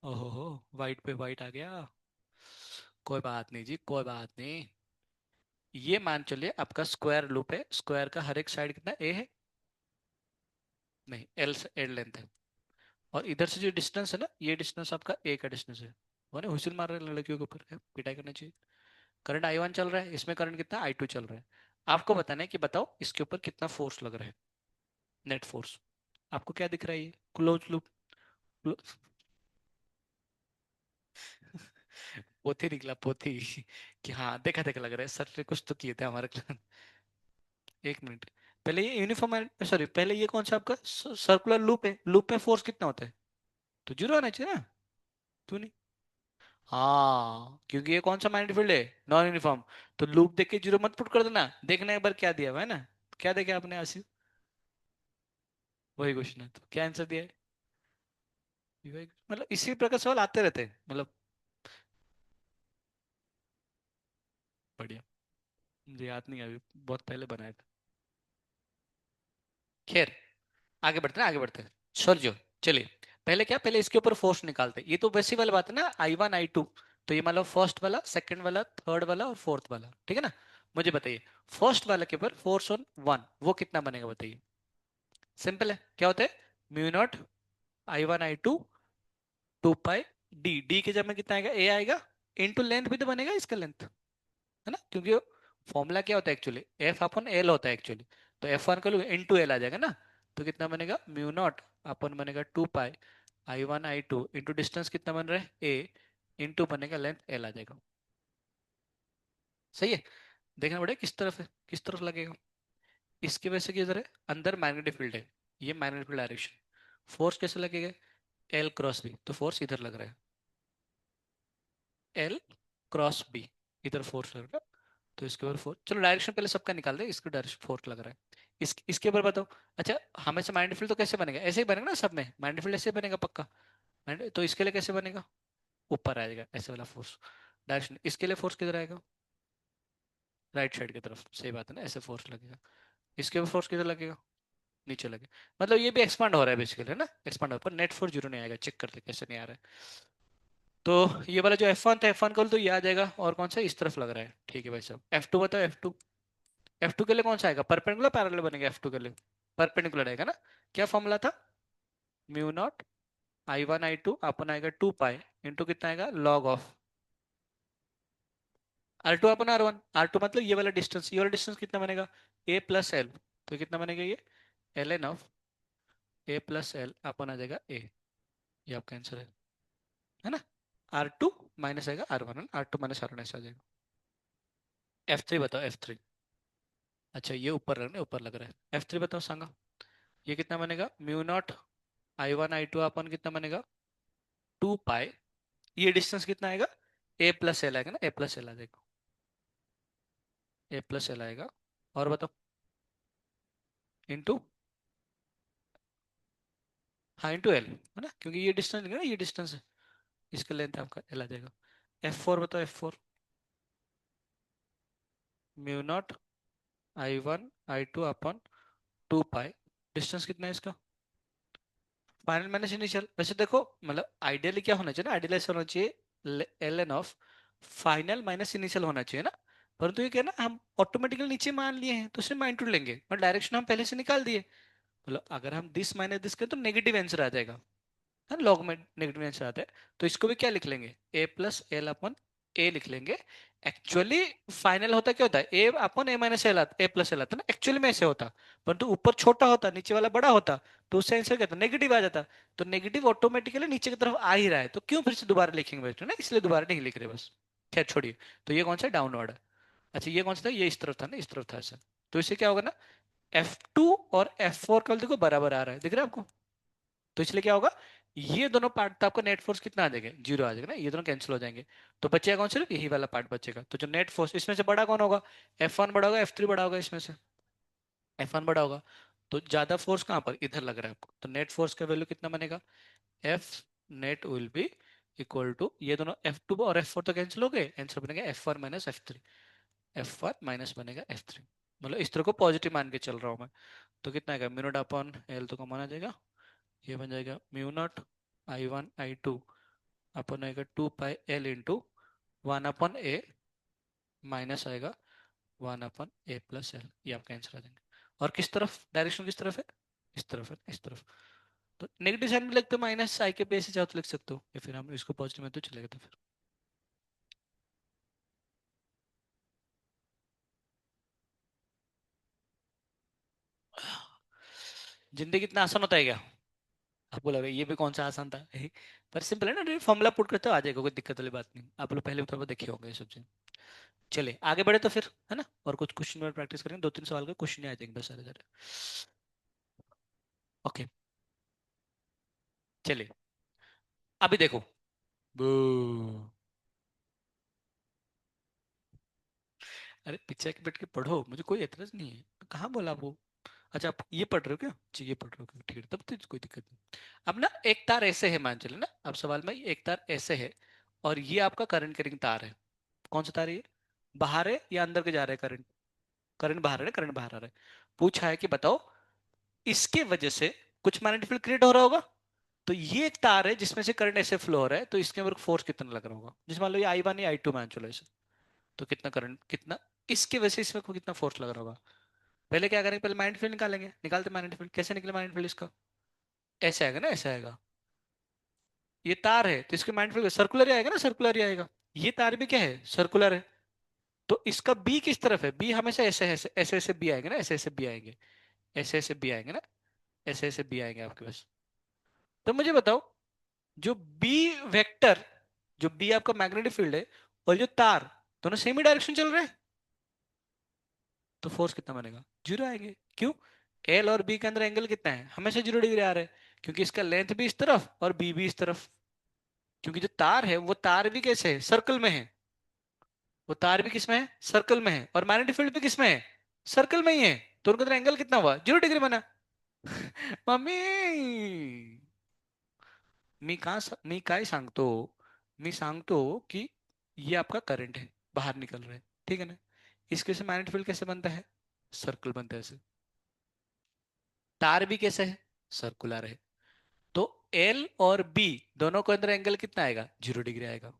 ओहो, वाइट पे वाइट आ गया। कोई बात नहीं जी, कोई बात नहीं। ये मान चलिए आपका स्क्वायर लूप है, स्क्वायर का हर एक साइड कितना ए है, नहीं एल से एल लेंथ है। और इधर से जो डिस्टेंस है ना, ये डिस्टेंस आपका ए का डिस्टेंस है। वो ना हुसिल मार रहे हैं लड़कियों के ऊपर, पिटाई करना चाहिए। करंट आई वन चल रहा है, इसमें करंट कितना आई टू चल रहा है। आपको बताना है कि बताओ इसके ऊपर कितना फोर्स लग रहा है, नेट फोर्स। आपको क्या दिख रहा है, ये क्लोज लूप। पोथी निकला पोथी कि हाँ देखा देखा लग रहा है सर ने कुछ तो किए थे हमारे क्लास। एक मिनट, पहले ये यूनिफॉर्म, सॉरी पहले ये कौन सा आपका सर्कुलर लूप है, लूप में फोर्स कितना होता है, तो जीरो आना चाहिए ना। क्यों नहीं, हाँ क्योंकि ये कौन सा मैग्नेटिक फील्ड है, नॉन यूनिफॉर्म। तो लूप देख के जीरो मत पुट कर देना, देखना एक बार क्या दिया हुआ है ना। क्या देखे आपने आसिफ, वही क्वेश्चन है, तो क्या आंसर दिया है। मतलब इसी प्रकार सवाल आते रहते हैं मतलब। बढ़िया, मुझे याद नहीं है अभी, बहुत पहले बनाया था। खैर आगे बढ़ते हैं, आगे बढ़ते हैं। सर्जो, चलिए पहले क्या, पहले इसके ऊपर फोर्स निकालते हैं। ये तो वैसी वाली बात है ना, आई वन आई टू। तो ये मान लो फर्स्ट वाला, सेकंड वाला, थर्ड वाला और फोर्थ वाला, ठीक है ना। मुझे बताइए फर्स्ट वाले के ऊपर फोर्स ऑन वन वो कितना बनेगा बताइए। सिंपल है, क्या होता है, म्यू नॉट आई वन आई two, two pi d, d के जब में कितना आएगा, ए आएगा, इनटू लेंथ भी तो बनेगा इसका लेंथ, है ना, क्योंकि फॉर्मूला क्या होता है एक्चुअली, एफ अपन एल होता है एक्चुअली। तो एफ वन का इनटू एल आ जाएगा ना। तो कितना बनेगा, म्यू नॉट अपन बनेगा two pi i one I two into distance कितना बन रहा है ए, इंटू बनेगा लेंथ एल आ जाएगा। सही है। देखना पड़ेगा किस तरफ है, किस तरफ लगेगा। इसकी वजह से किधर है, अंदर मैग्नेटिक फील्ड है, ये मैग्नेटिक फील्ड डायरेक्शन। फोर्स कैसे लगेगा, एल क्रॉस बी, तो फोर्स इधर लग रहा है, एल क्रॉस बी, इधर फोर्स लग रहा है। तो इसके ऊपर फोर्स, चलो डायरेक्शन पहले सबका निकाल दे, इसका डायरेक्शन फोर्स लग रहा है। इसके ऊपर बताओ। अच्छा हमेशा मैग्नेटिक फील्ड तो कैसे बनेगा, ऐसे ही बनेगा ना सब में, मैग्नेटिक फील्ड ऐसे बनेगा पक्का। तो इसके लिए कैसे बनेगा, ऊपर आएगा ऐसे वाला फोर्स डायरेक्शन। इसके लिए फोर्स किधर आएगा, राइट साइड की तरफ, सही बात है ना, ऐसे फोर्स लगेगा। इसके ऊपर फोर्स किधर लगेगा, नीचे लगे। मतलब ये भी एक्सपांड हो रहा है बेसिकली, है ना, एक्सपांड हो, पर नेट फोर्स जीरो नहीं आएगा, चेक करते कैसे नहीं आ रहा है। तो ये वाला जो F1 था, F1 कर तो ये आ जाएगा, और कौन सा इस तरफ लग रहा है, ठीक है भाई साहब। F2 बताओ, F2, F2 के लिए कौन सा आएगा, परपेंडिकुलर पैरेलल बनेगा F2 के लिए, परपेंडिकुलर आएगा ना। क्या फॉर्मूला था, म्यू नॉट आई वन आई टू अपन आएगा टू पाई इंटू कितना आएगा log of r two upon r two मतलब ये वाला डिस्टेंस, ये वाला डिस्टेंस कितना बनेगा, ए प्लस एल। तो कितना बनेगा ये, l n of a plus l upon आ जाएगा ए, ये आपका आंसर है ना। आर टू माइनस आएगा r one, r two minus r one ऐसा आ जाएगा। एफ थ्री बताओ, एफ थ्री। अच्छा ये ऊपर रहा है, ऊपर लग रहा है, एफ थ्री बताओ सांगा। ये कितना बनेगा, म्यू नॉट आई वन आई टू अपन कितना बनेगा, टू पाई, ये डिस्टेंस कितना आएगा, ए प्लस एल आएगा ना, ए प्लस एल आ जाएगा, ए प्लस एल आएगा। और बताओ, इंटू, हाँ इंटू एल है ना, क्योंकि ये डिस्टेंस ना, ये डिस्टेंस है, इसका लेंथ आपका एल आ जाएगा। एफ फोर बताओ, एफ फोर, म्यू नॉट आई वन आई two upon two pi, distance कितना है इसका, फाइनल माइनस इनिशियल। वैसे देखो मतलब आइडियली क्या होना चाहिए ना, आइडियली ऐसा होना चाहिए l n of final minus initial होना चाहिए ना। परंतु ये क्या है ना, हम ऑटोमेटिकली नीचे मान लिए हैं, तो सिर्फ माइंड लेंगे और डायरेक्शन हम पहले से निकाल दिए। मतलब अगर हम दिस माइनस दिस करें तो नेगेटिव आंसर आ जाएगा। है लॉग में नेगेटिव आंसर आता है। तो इसको भी क्या लिख लेंगे, ए प्लस एल अपन ए लिख लेंगे। एक्चुअली फाइनल होता क्या होता है, ए अपन ए माइनस एल आता, ए प्लस एल आता ना, एक्चुअली में ऐसे होता, परंतु ऊपर छोटा होता नीचे वाला बड़ा होता, तो उससे आंसर क्या था, नेगेटिव आ जाता। तो नेगेटिव ऑटोमेटिकली नीचे की तरफ आ ही रहा है, तो क्यों फिर से दोबारा लिखेंगे बच्चों ना, इसलिए दोबारा नहीं लिख रहे बस। खैर छोड़िए। तो ये कौन सा डाउनवर्ड है। अच्छा ये कौन सा था, ये इस तरफ था ना, इस तरफ था ऐसा। तो इससे क्या होगा ना, F2 और F4 का देखो बराबर आ रहा है, दिख रहा है आपको। तो इसलिए क्या होगा, ये दोनों पार्ट तो आपका नेट फोर्स कितना आ जाएगा, जीरो आ जाएगा ना, ये दोनों कैंसिल हो जाएंगे। तो बचेगा कौन, सिर्फ यही वाला पार्ट बचेगा। तो जो नेट फोर्स इसमें से बड़ा कौन होगा, F1 बड़ा होगा, F3 बड़ा होगा इसमें से, F1 बड़ा होगा। तो ज्यादा फोर्स कहाँ पर, इधर लग रहा है आपको, तो नेट फोर्स का वैल्यू कितना बनेगा, F net will be equal to, ये दोनों F2 और F4 तो कैंसिल हो गए, आंसर बनेगा F1 minus F3। F1 minus बनेगा F3, मतलब इस तरह को पॉजिटिव मान के चल रहा हूँ मैं। तो कितना आएगा, म्यू नॉट अपॉन एल तो कॉमन आ जाएगा, ये बन जाएगा म्यू नॉट I1 I2 अपन आएगा 2 पाई L into 1 upon A minus आएगा 1 अपॉन A प्लस L, ये आपका आंसर आ जाएगा। और किस तरफ, डायरेक्शन किस तरफ है, इस तरफ है, इस तरफ। तो नेगेटिव साइन में लगते हो माइनस आई के बेस से चाहो तो लिख सकते हो, या फिर हम इसको पॉजिटिव में तो चलेगा तो फिर। जिंदगी कितना आसान होता है क्या, आपको लग रहा है ये भी कौन सा आसान था पर सिंपल है ना, फॉर्मूला पुट करते हो आ जाएगा, कोई दिक्कत वाली बात नहीं, आप लोग पहले थोड़ा देखे होंगे ये सब चीज़। चलिए आगे बढ़े तो फिर, है ना, और कुछ क्वेश्चन में प्रैक्टिस करेंगे, 2 3 सवाल का क्वेश्चन आ जाएंगे बस सारे सारे। ओके चलिए, अभी देखो। बू। अरे पीछे के बैठ के पढ़ो, मुझे कोई एतराज नहीं है, कहाँ बोला वो। अच्छा आप ये पढ़ रहे हो क्या, जी ये पढ़ रहे हो क्या? ठीक है तब तो कोई दिक्कत नहीं। अब ना एक तार ऐसे है, मान चले ना, अब सवाल में एक तार ऐसे है, और ये आपका करंट कैरिंग तार है। कौन सा तार है ये, बाहर है या अंदर के जा रहा है करंट, करंट बाहर है ना, करंट बाहर आ रहा है। पूछा है कि बताओ इसके वजह से कुछ मैग्नेटिक फील्ड क्रिएट हो रहा होगा। तो ये एक तार है जिसमें से करंट ऐसे फ्लो हो रहा है, तो इसके ऊपर फोर्स कितना लग रहा होगा, जिस मान लो ये I1 या I2 मान चलो ऐसे, तो कितना करंट कितना, इसकी वजह से इसमें को कितना फोर्स लग रहा होगा। पहले क्या करेंगे, पहले मैग्नेटिक फील्ड निकालेंगे, निकालते मैग्नेटिक फील्ड, कैसे निकले मैग्नेटिक फील्ड इसका, ऐसे आएगा ना, ऐसे आएगा। ये तार है तो इसके मैग्नेटिक फील्ड सर्कुलर ही आएगा ना, सर्कुलर ही आएगा। ये तार भी क्या है, सर्कुलर है। तो इसका बी किस तरफ है, बी हमेशा ऐसे ऐसे ऐसे ऐसे बी आएंगे ना, ऐसे ऐसे बी आएंगे, ऐसे ऐसे बी आएंगे ना, ऐसे ऐसे बी आएंगे आपके पास। तो मुझे बताओ, जो बी वेक्टर, जो बी आपका मैग्नेटिक फील्ड है, और जो तार, दोनों सेम ही डायरेक्शन चल रहे हैं, तो फोर्स कितना बनेगा, जीरो आएंगे। क्यों, एल और बी के अंदर एंगल कितना है, हमेशा 0 डिग्री आ रहा है, क्योंकि इसका लेंथ भी इस तरफ और बी भी इस तरफ। क्योंकि जो तार है वो तार भी कैसे है, सर्कल में है, वो तार भी किस में है, सर्कल में है, और मैग्नेटिक फील्ड भी किस में है, सर्कल में ही है। तो उनका अंदर एंगल कितना हुआ, 0 डिग्री बना। मम्मी, मी काय सांगतो, मी सांगतो कि ये आपका करंट है, बाहर निकल रहा है, ठीक है ना। इसके से मैग्नेटिक फील्ड कैसे बनता है, सर्कल बनता है ऐसे। तार भी कैसे है, सर्कुलर है। तो एल और बी दोनों के अंदर एंगल कितना आएगा, 0 डिग्री आएगा।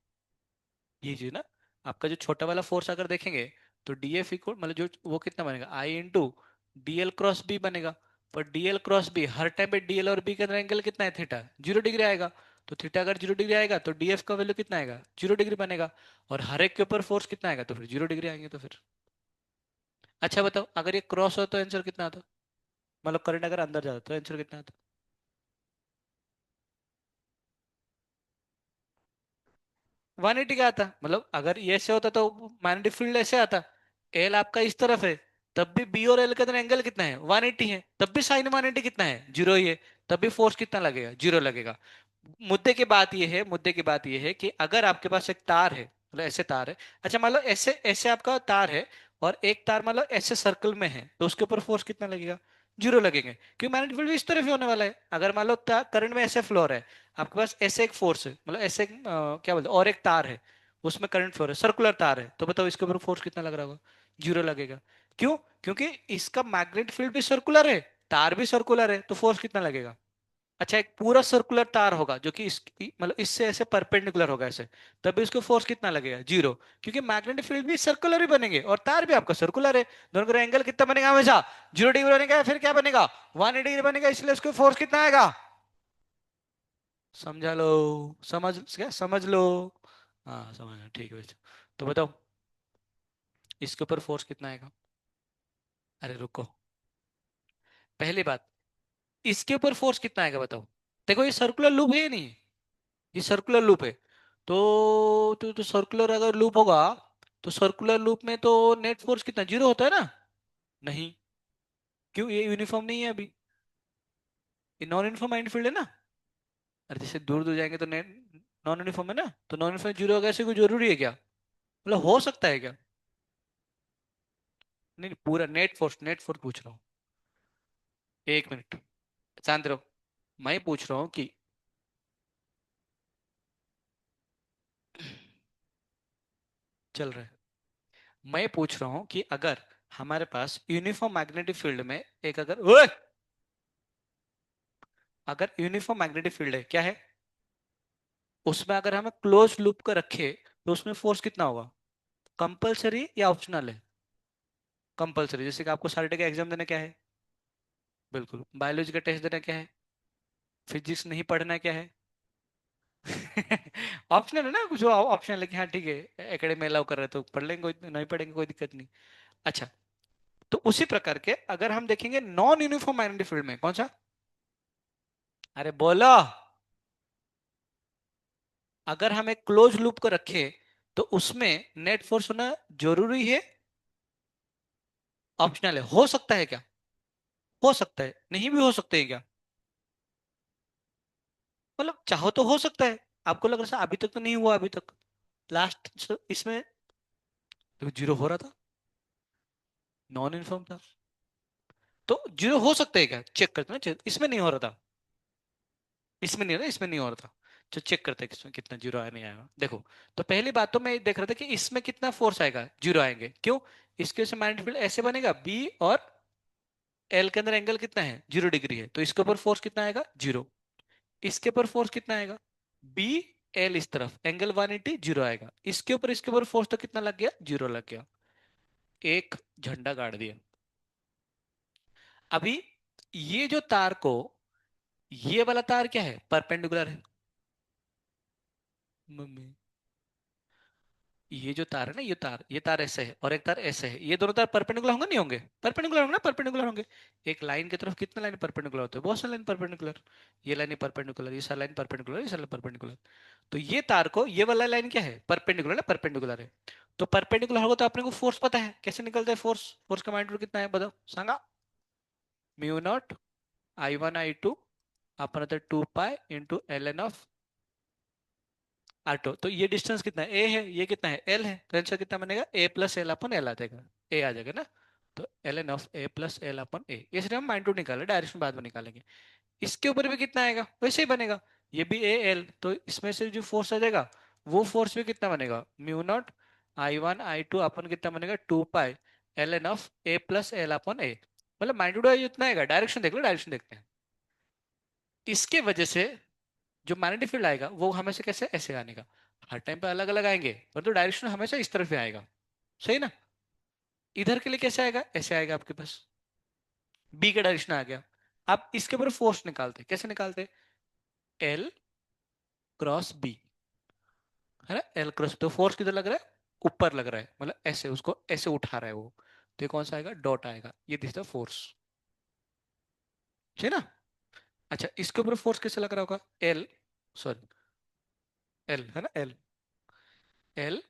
ये चीज ना, आपका जो छोटा वाला फोर्स अगर देखेंगे, तो डी एफ इक्वल मतलब जो वो कितना बनेगा, I into d l cross B बनेगा। पर डी एल क्रॉस बी हर टाइम पे डी एल और बी के अंदर एंगल कितना है, थीटा, 0 डिग्री आएगा। तो थीटा अगर 0 डिग्री आएगा तो डी एफ का वैल्यू कितना आएगा, 0 डिग्री बनेगा। और हर एक के ऊपर फोर्स कितना आएगा, तो फिर 0 डिग्री आएंगे तो फिर। अच्छा बताओ, अगर ये क्रॉस हो तो आंसर कितना आता, मतलब करंट अगर अंदर जाता तो आंसर कितना आता। 180 का आता, मतलब अगर ये ऐसे होता तो मैग्नेटिक फील्ड ऐसे आता, एल आपका इस तरफ है, तब भी बी और एल के अंदर एंगल कितना है, 180 है, तब भी साइन 180 कितना है, जीरो ही है, तब भी फोर्स कितना लगेगा, जीरो लगेगा। मुद्दे की बात यह है, मुद्दे की बात यह है कि अगर आपके पास एक तार है, मतलब ऐसे तार है, अच्छा मान लो ऐसे ऐसे आपका तार है, और एक तार मान लो ऐसे सर्कल में है, तो उसके ऊपर फोर्स कितना लगेगा, जीरो लगेंगे, क्योंकि मैग्नेटिक फील्ड इस तरफ ही होने वाला है। अगर मान लो करंट में ऐसे फ्लो हो रहा है, आपके पास ऐसे एक फोर्स है, मतलब ऐसे क्या बोलते हैं, और एक तार है, उसमें करंट फ्लो है, सर्कुलर तार है, तो बताओ इसके ऊपर फोर्स कितना लग रहा होगा, जीरो लगेगा। क्यों, क्योंकि इसका मैग्नेटिक फील्ड भी सर्कुलर है, तार भी सर्कुलर है, तो फोर्स कितना लगेगा। अच्छा एक पूरा सर्कुलर तार होगा जो कि इस मतलब इससे ऐसे परपेंडिकुलर होगा ऐसे, तब भी उसको फोर्स कितना लगेगा, जीरो। क्योंकि मैग्नेटिक फील्ड भी सर्कुलर ही बनेंगे और तार भी आपका सर्कुलर है, दोनों का एंगल कितना बनेगा हमेशा, 0 डिग्री बनेगा, फिर क्या बनेगा, 180 डिग्री बनेगा, इसलिए उसको फोर्स कितना आएगा, समझा लो। समझ क्या समझ लो। हाँ समझ लो, ठीक है बच्चों। तो बताओ इसके ऊपर फोर्स कितना आएगा। अरे रुको, पहली बात, इसके ऊपर फोर्स कितना आएगा बताओ। देखो ये सर्कुलर लूप है या नहीं, ये सर्कुलर लूप है। तो सर्कुलर अगर लूप होगा तो सर्कुलर लूप में तो नेट फोर्स कितना, जीरो होता है ना। नहीं, क्यों, ये यूनिफॉर्म नहीं है अभी, ये नॉन यूनिफॉर्म माइंड फील्ड है ना। अरे जैसे दूर दूर जाएंगे तो नेट नॉन यूनिफॉर्म है ना, तो नॉन यूनिफॉर्म जीरो होगा ऐसे कोई जरूरी है क्या, मतलब हो सकता है क्या। नहीं नहीं, पूरा नेट फोर्स, नेट फोर्स पूछ रहा हूँ। एक मिनट, शांत रहो। मैं पूछ रहा हूँ कि चल रहा है, मैं पूछ रहा हूँ कि अगर हमारे पास यूनिफॉर्म मैग्नेटिक फील्ड में एक अगर ओए, अगर यूनिफॉर्म मैग्नेटिक फील्ड है क्या है, उसमें अगर हमें क्लोज लूप का रखे तो उसमें फोर्स कितना होगा, कंपलसरी या ऑप्शनल है। कंपलसरी, जैसे कि आपको सैटरडे का एग्जाम देना क्या है, बिल्कुल बायोलॉजी का टेस्ट देना क्या है, फिजिक्स नहीं पढ़ना क्या है। ऑप्शनल है ना, कुछ ऑप्शनल है कि हाँ ठीक है एकेडमी में अलाउ कर रहे हैं तो पढ़ लेंगे, कोई नहीं पढ़ेंगे कोई दिक्कत नहीं। अच्छा, तो उसी प्रकार के अगर हम देखेंगे नॉन यूनिफॉर्म मैग्नेटिक फील्ड में, कौन सा, अरे बोलो, अगर हम एक क्लोज लूप को रखें तो उसमें नेट फोर्स होना जरूरी है, ऑप्शनल है, हो सकता है क्या, हो सकता है, नहीं भी हो सकते है क्या, मतलब चाहो तो हो सकता है। आपको लग रहा है अभी तक तो नहीं हुआ, अभी तक लास्ट इसमें तो जीरो हो रहा था, नॉन इन्फॉर्म था, तो जीरो हो सकता है क्या, चेक करते हैं ना, इसमें नहीं हो रहा था, इसमें नहीं हो रहा, इसमें नहीं हो रहा था। तो चेक करते हैं कि इसमें कितना जीरो आया नहीं आएगा, देखो। तो पहली बात तो मैं देख रहा था कि इसमें कितना फोर्स आएगा, जीरो आएंगे, क्यों, इसके वजह से मैग्नेटिक फील्ड ऐसे बनेगा, बी और एल के अंदर एंगल कितना है, 0 डिग्री है, तो इसके ऊपर फोर्स कितना आएगा, जीरो। इसके ऊपर फोर्स कितना आएगा, बी एल इस तरफ एंगल 180, जीरो आएगा। इसके ऊपर फोर्स तो कितना लग गया, जीरो लग गया, एक झंडा गाड़ दिया। अभी ये जो तार को, ये वाला तार क्या है, परपेंडिकुलर है। मम्मी, ये जो तार है ना, ये तार ऐसे है और एक तार ऐसे है, ये दोनों तार परपेंडिकुलर होंगे नहीं होंगे, परपेंडिकुलर होंगे ना, परपेंडिकुलर होंगे। एक लाइन की तरफ कितने लाइन परपेंडिकुलर होते हैं, बहुत सारे लाइन परपेंडिकुलर, ये लाइन परपेंडिकुलर, ये सारी लाइन परपेंडिकुलर, ये सारी परपेंडिकुलर। तो ये तार को, ये वाला लाइन क्या है, परपेंडिकुलर ना, परपेंडिकुलर है। तो परपेंडिकुलर होगा तो अपने को फोर्स पता है, कैसे निकलता है फोर्स, फोर्स का माइंड कितना है बताओ, सांगा, mu naught I1 I2 upon 2 pi into l n of ऑटो। तो ये डिस्टेंस कितना है, ए है, ये कितना है, एल है, तो आंसर कितना बनेगा, a plus l upon l आ जाएगा, ए आ जाएगा ना। तो l n of a plus l upon a, ये सिर्फ हम माइंड टू निकाले, डायरेक्शन बाद में निकालेंगे। इसके ऊपर भी कितना आएगा, वैसे ही बनेगा, ये भी ए एल, तो इसमें से जो फोर्स आ जाएगा वो फोर्स भी कितना बनेगा, म्यू नॉट I1 I2 अपन कितना बनेगा, 2 pi l n of a plus l upon a. मतलब माइंड टू इतना आएगा, डायरेक्शन देख लो, डायरेक्शन देखते हैं। इसके वजह से जो मैग्नेटिक फील्ड आएगा वो हमेशा कैसे, ऐसे आने का, हर टाइम पे अलग अलग आएंगे, परंतु डायरेक्शन हमेशा इस तरफ ही आएगा, सही ना। इधर के लिए कैसे आएगा, ऐसे आएगा आपके पास, बी का डायरेक्शन आ गया। अब इसके ऊपर फोर्स निकालते, कैसे निकालते, एल क्रॉस बी, है ना, एल क्रॉस, तो फोर्स किधर लग रहा है, ऊपर लग रहा है, मतलब ऐसे उसको ऐसे उठा रहा है वो, तो ये कौन सा आएगा, डॉट आएगा, ये दिस द फोर्स, है ना। अच्छा, इसके ऊपर फोर्स कैसे लग रहा होगा, एल, सॉरी, एल है ना, l, l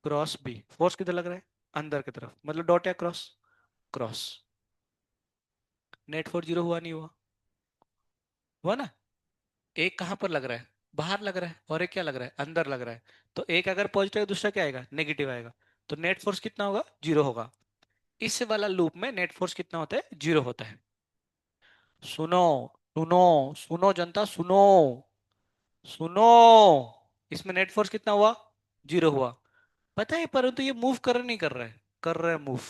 cross b, force किधर लग रहा है, अंदर की तरफ, मतलब डॉट या cross, cross, net four zero हुआ नहीं हुआ, हुआ ना। एक कहाँ पर लग रहा है, बाहर लग रहा है, और एक क्या लग रहा है, अंदर लग रहा है। तो एक अगर पॉजिटिव है दूसरा क्या आएगा, नेगेटिव आएगा, तो नेट फोर्स कितना होगा, जीरो होगा। इस वाला लूप में नेट फोर्स कितना होता है, जीरो होता है। सुनो, सुनो, सुनो जनता सुनो, सुनो, इसमें नेट फोर्स कितना हुआ, जीरो हुआ, पता है, परंतु ये मूव कर नहीं कर रहा है, कर रहा है मूव।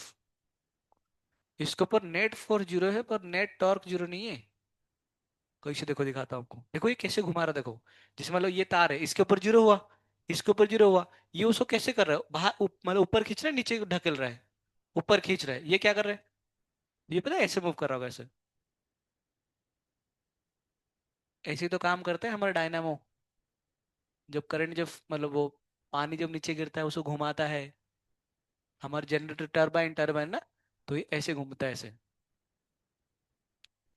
इसके ऊपर नेट फोर्स जीरो है पर नेट टॉर्क जीरो नहीं है। कैसे देखो, दिखाता हूँ आपको, देखो ये कैसे घुमा रहा, देखो, जिसमें मतलब ये तार है, इसके ऊपर जीरो हुआ, इसके ऊपर जीरो हुआ, ये उसको कैसे कर रहा है, बाहर मतलब ऊपर खींच रहा है, नीचे ढकेल रहा है, ऊपर खींच रहा है, ये क्या कर रहा है, ये पता है ऐसे मूव कर रहा होगा ऐसे। ऐसे ही तो काम करते हैं हमारे डायनामो। जब करंट, जब मतलब वो पानी जब नीचे गिरता है उसको घुमाता है। हमारे जनरेटर टरबाइन टरबाइन ना, तो ये ऐसे घूमता है ऐसे।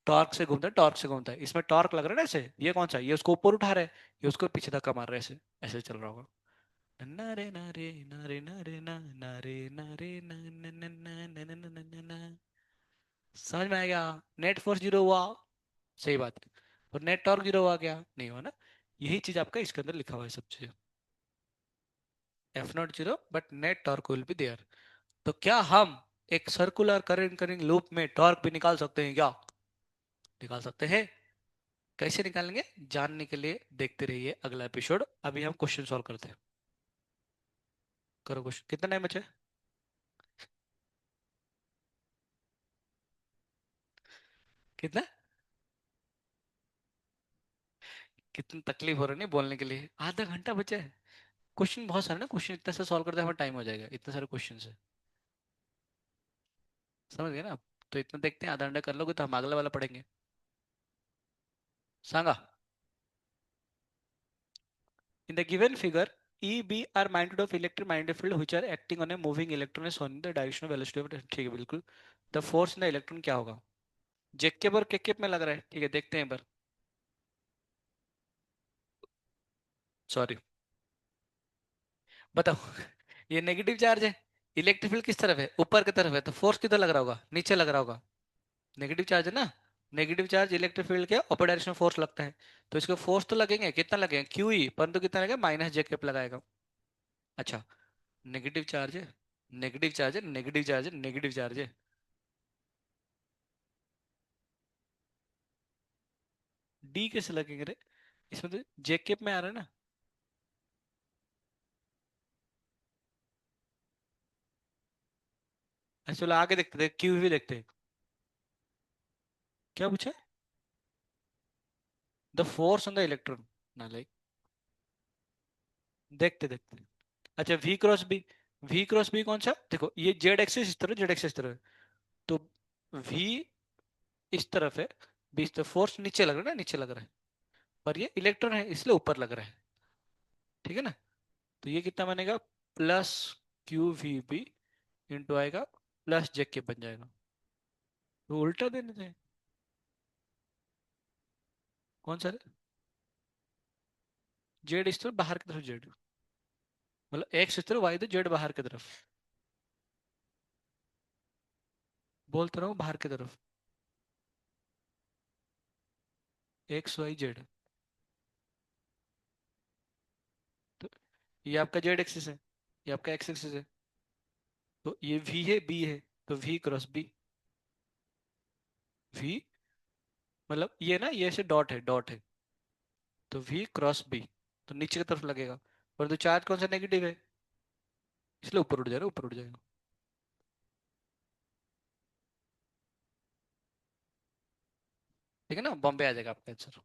टॉर्क से घूमता है, टॉर्क से घूमता है। इसमें टॉर्क लग रहा है ना ऐसे, ये कौन सा, ये उसको ऊपर उठा रहा है, ये उसको पीछे धक्का मार रहा है ऐसे। ऐसे चल रहा होगा। नारे नारे नारे नारे ना नारे नारे ना ना ना ना ना ना ना ना ना। समझ में आ गया? नेट फोर्स जीरो हुआ, सही बात है। और नेट टॉर्क जीरो हुआ क्या? नहीं हुआ ना। यही चीज आपका इसके अंदर लिखा हुआ है सब चीज। F naught zero but net torque will be there. तो क्या हम एक सर्कुलर करंट करिंग लूप में टॉर्क भी निकाल सकते हैं क्या? निकाल सकते हैं। कैसे निकालेंगे जानने के लिए देखते रहिए अगला एपिसोड। अभी हम क्वेश्चन सॉल्व करते हैं। करो क्वेश्चन, कितना टाइम बचा है? कितना? कितनी तकलीफ हो रही है नहीं बोलने के लिए, आधा घंटा बचा है। क्वेश्चन बहुत सारे ना, क्वेश्चन इतने से सॉल्व करते हमारा टाइम हो जाएगा, इतने सारे क्वेश्चन है। समझ गए ना आप? तो इतना देखते हैं, आधा घंटा कर लोगे तो हम अगला वाला पढ़ेंगे। सांगा। In the given figure, E, B are magnitude of electromagnetic field which are acting on a moving electron is on the direction of velocity of, ठीक है बिल्कुल। The force in the electron क्या होगा? जेकेब और केकेब में लग रहा है, ठीक है देखते हैं एक बार। सॉरी, बताओ। ये नेगेटिव चार्ज है। इलेक्ट्रिक फील्ड किस तरफ है? ऊपर की तरफ है, तो फोर्स किधर लग रहा होगा? नीचे लग रहा होगा। नेगेटिव चार्ज है ना। नेगेटिव चार्ज इलेक्ट्रिक फील्ड के अपर डायरेक्शन में फोर्स लगता है। तो इसको फोर्स तो लगेंगे, कितना लगेगा? क्यू ई, परंतु कितना लगेगा? माइनस जेकेब लगाएगा। अच्छा। नेगेटिव चार्ज है, नेगेटिव चार्ज है, नेगेटिव चार्ज है, नेगेटिव चार्ज है। डी कैसे लगेंगे रे? इसमें तो जेकेब में आ रहा है ना। अच्छा चलो आगे देखते हैं, क्यू भी देखते हैं। क्या पूछा? The force on the electron ना, लाइक। देखते देखते। अच्छा v cross b. V cross b कौन सा? देखो ये जेड एक्सिस इस तरह, जेड एक्सिस इस तरह। तो वी इस तरफ है, बी इस तरफ। फोर्स नीचे लग रहा है ना, नीचे लग रहा है। पर ये इलेक्ट्रॉन है इसलिए ऊपर लग रहा है। ठीक है ना। तो ये कितना बनेगा? Plus q v b into आएगा प्लस जे के बन जाएगा। तो उल्टा देने थे। कौन सा? जेड इस तरफ, बाहर की तरफ जेड। मतलब एक्स इस तरफ, वाई तो जेड बाहर की तरफ। बोलते रहो बाहर की तरफ। X y z. तो ये आपका जेड एक्सिस है, ये आपका एक्स एक्सिस है। तो ये वी है, बी है। तो वी क्रॉस बी। वी मतलब ये ना, ये ऐसे डॉट है, डॉट है। तो वी क्रॉस बी, तो नीचे की तरफ लगेगा। पर तो चार्ज कौन सा? नेगेटिव है, इसलिए ऊपर उठ जाएगा, ऊपर उठ जाएगा। ठीक है ना, बॉम्बे आ जाएगा आपका आंसर।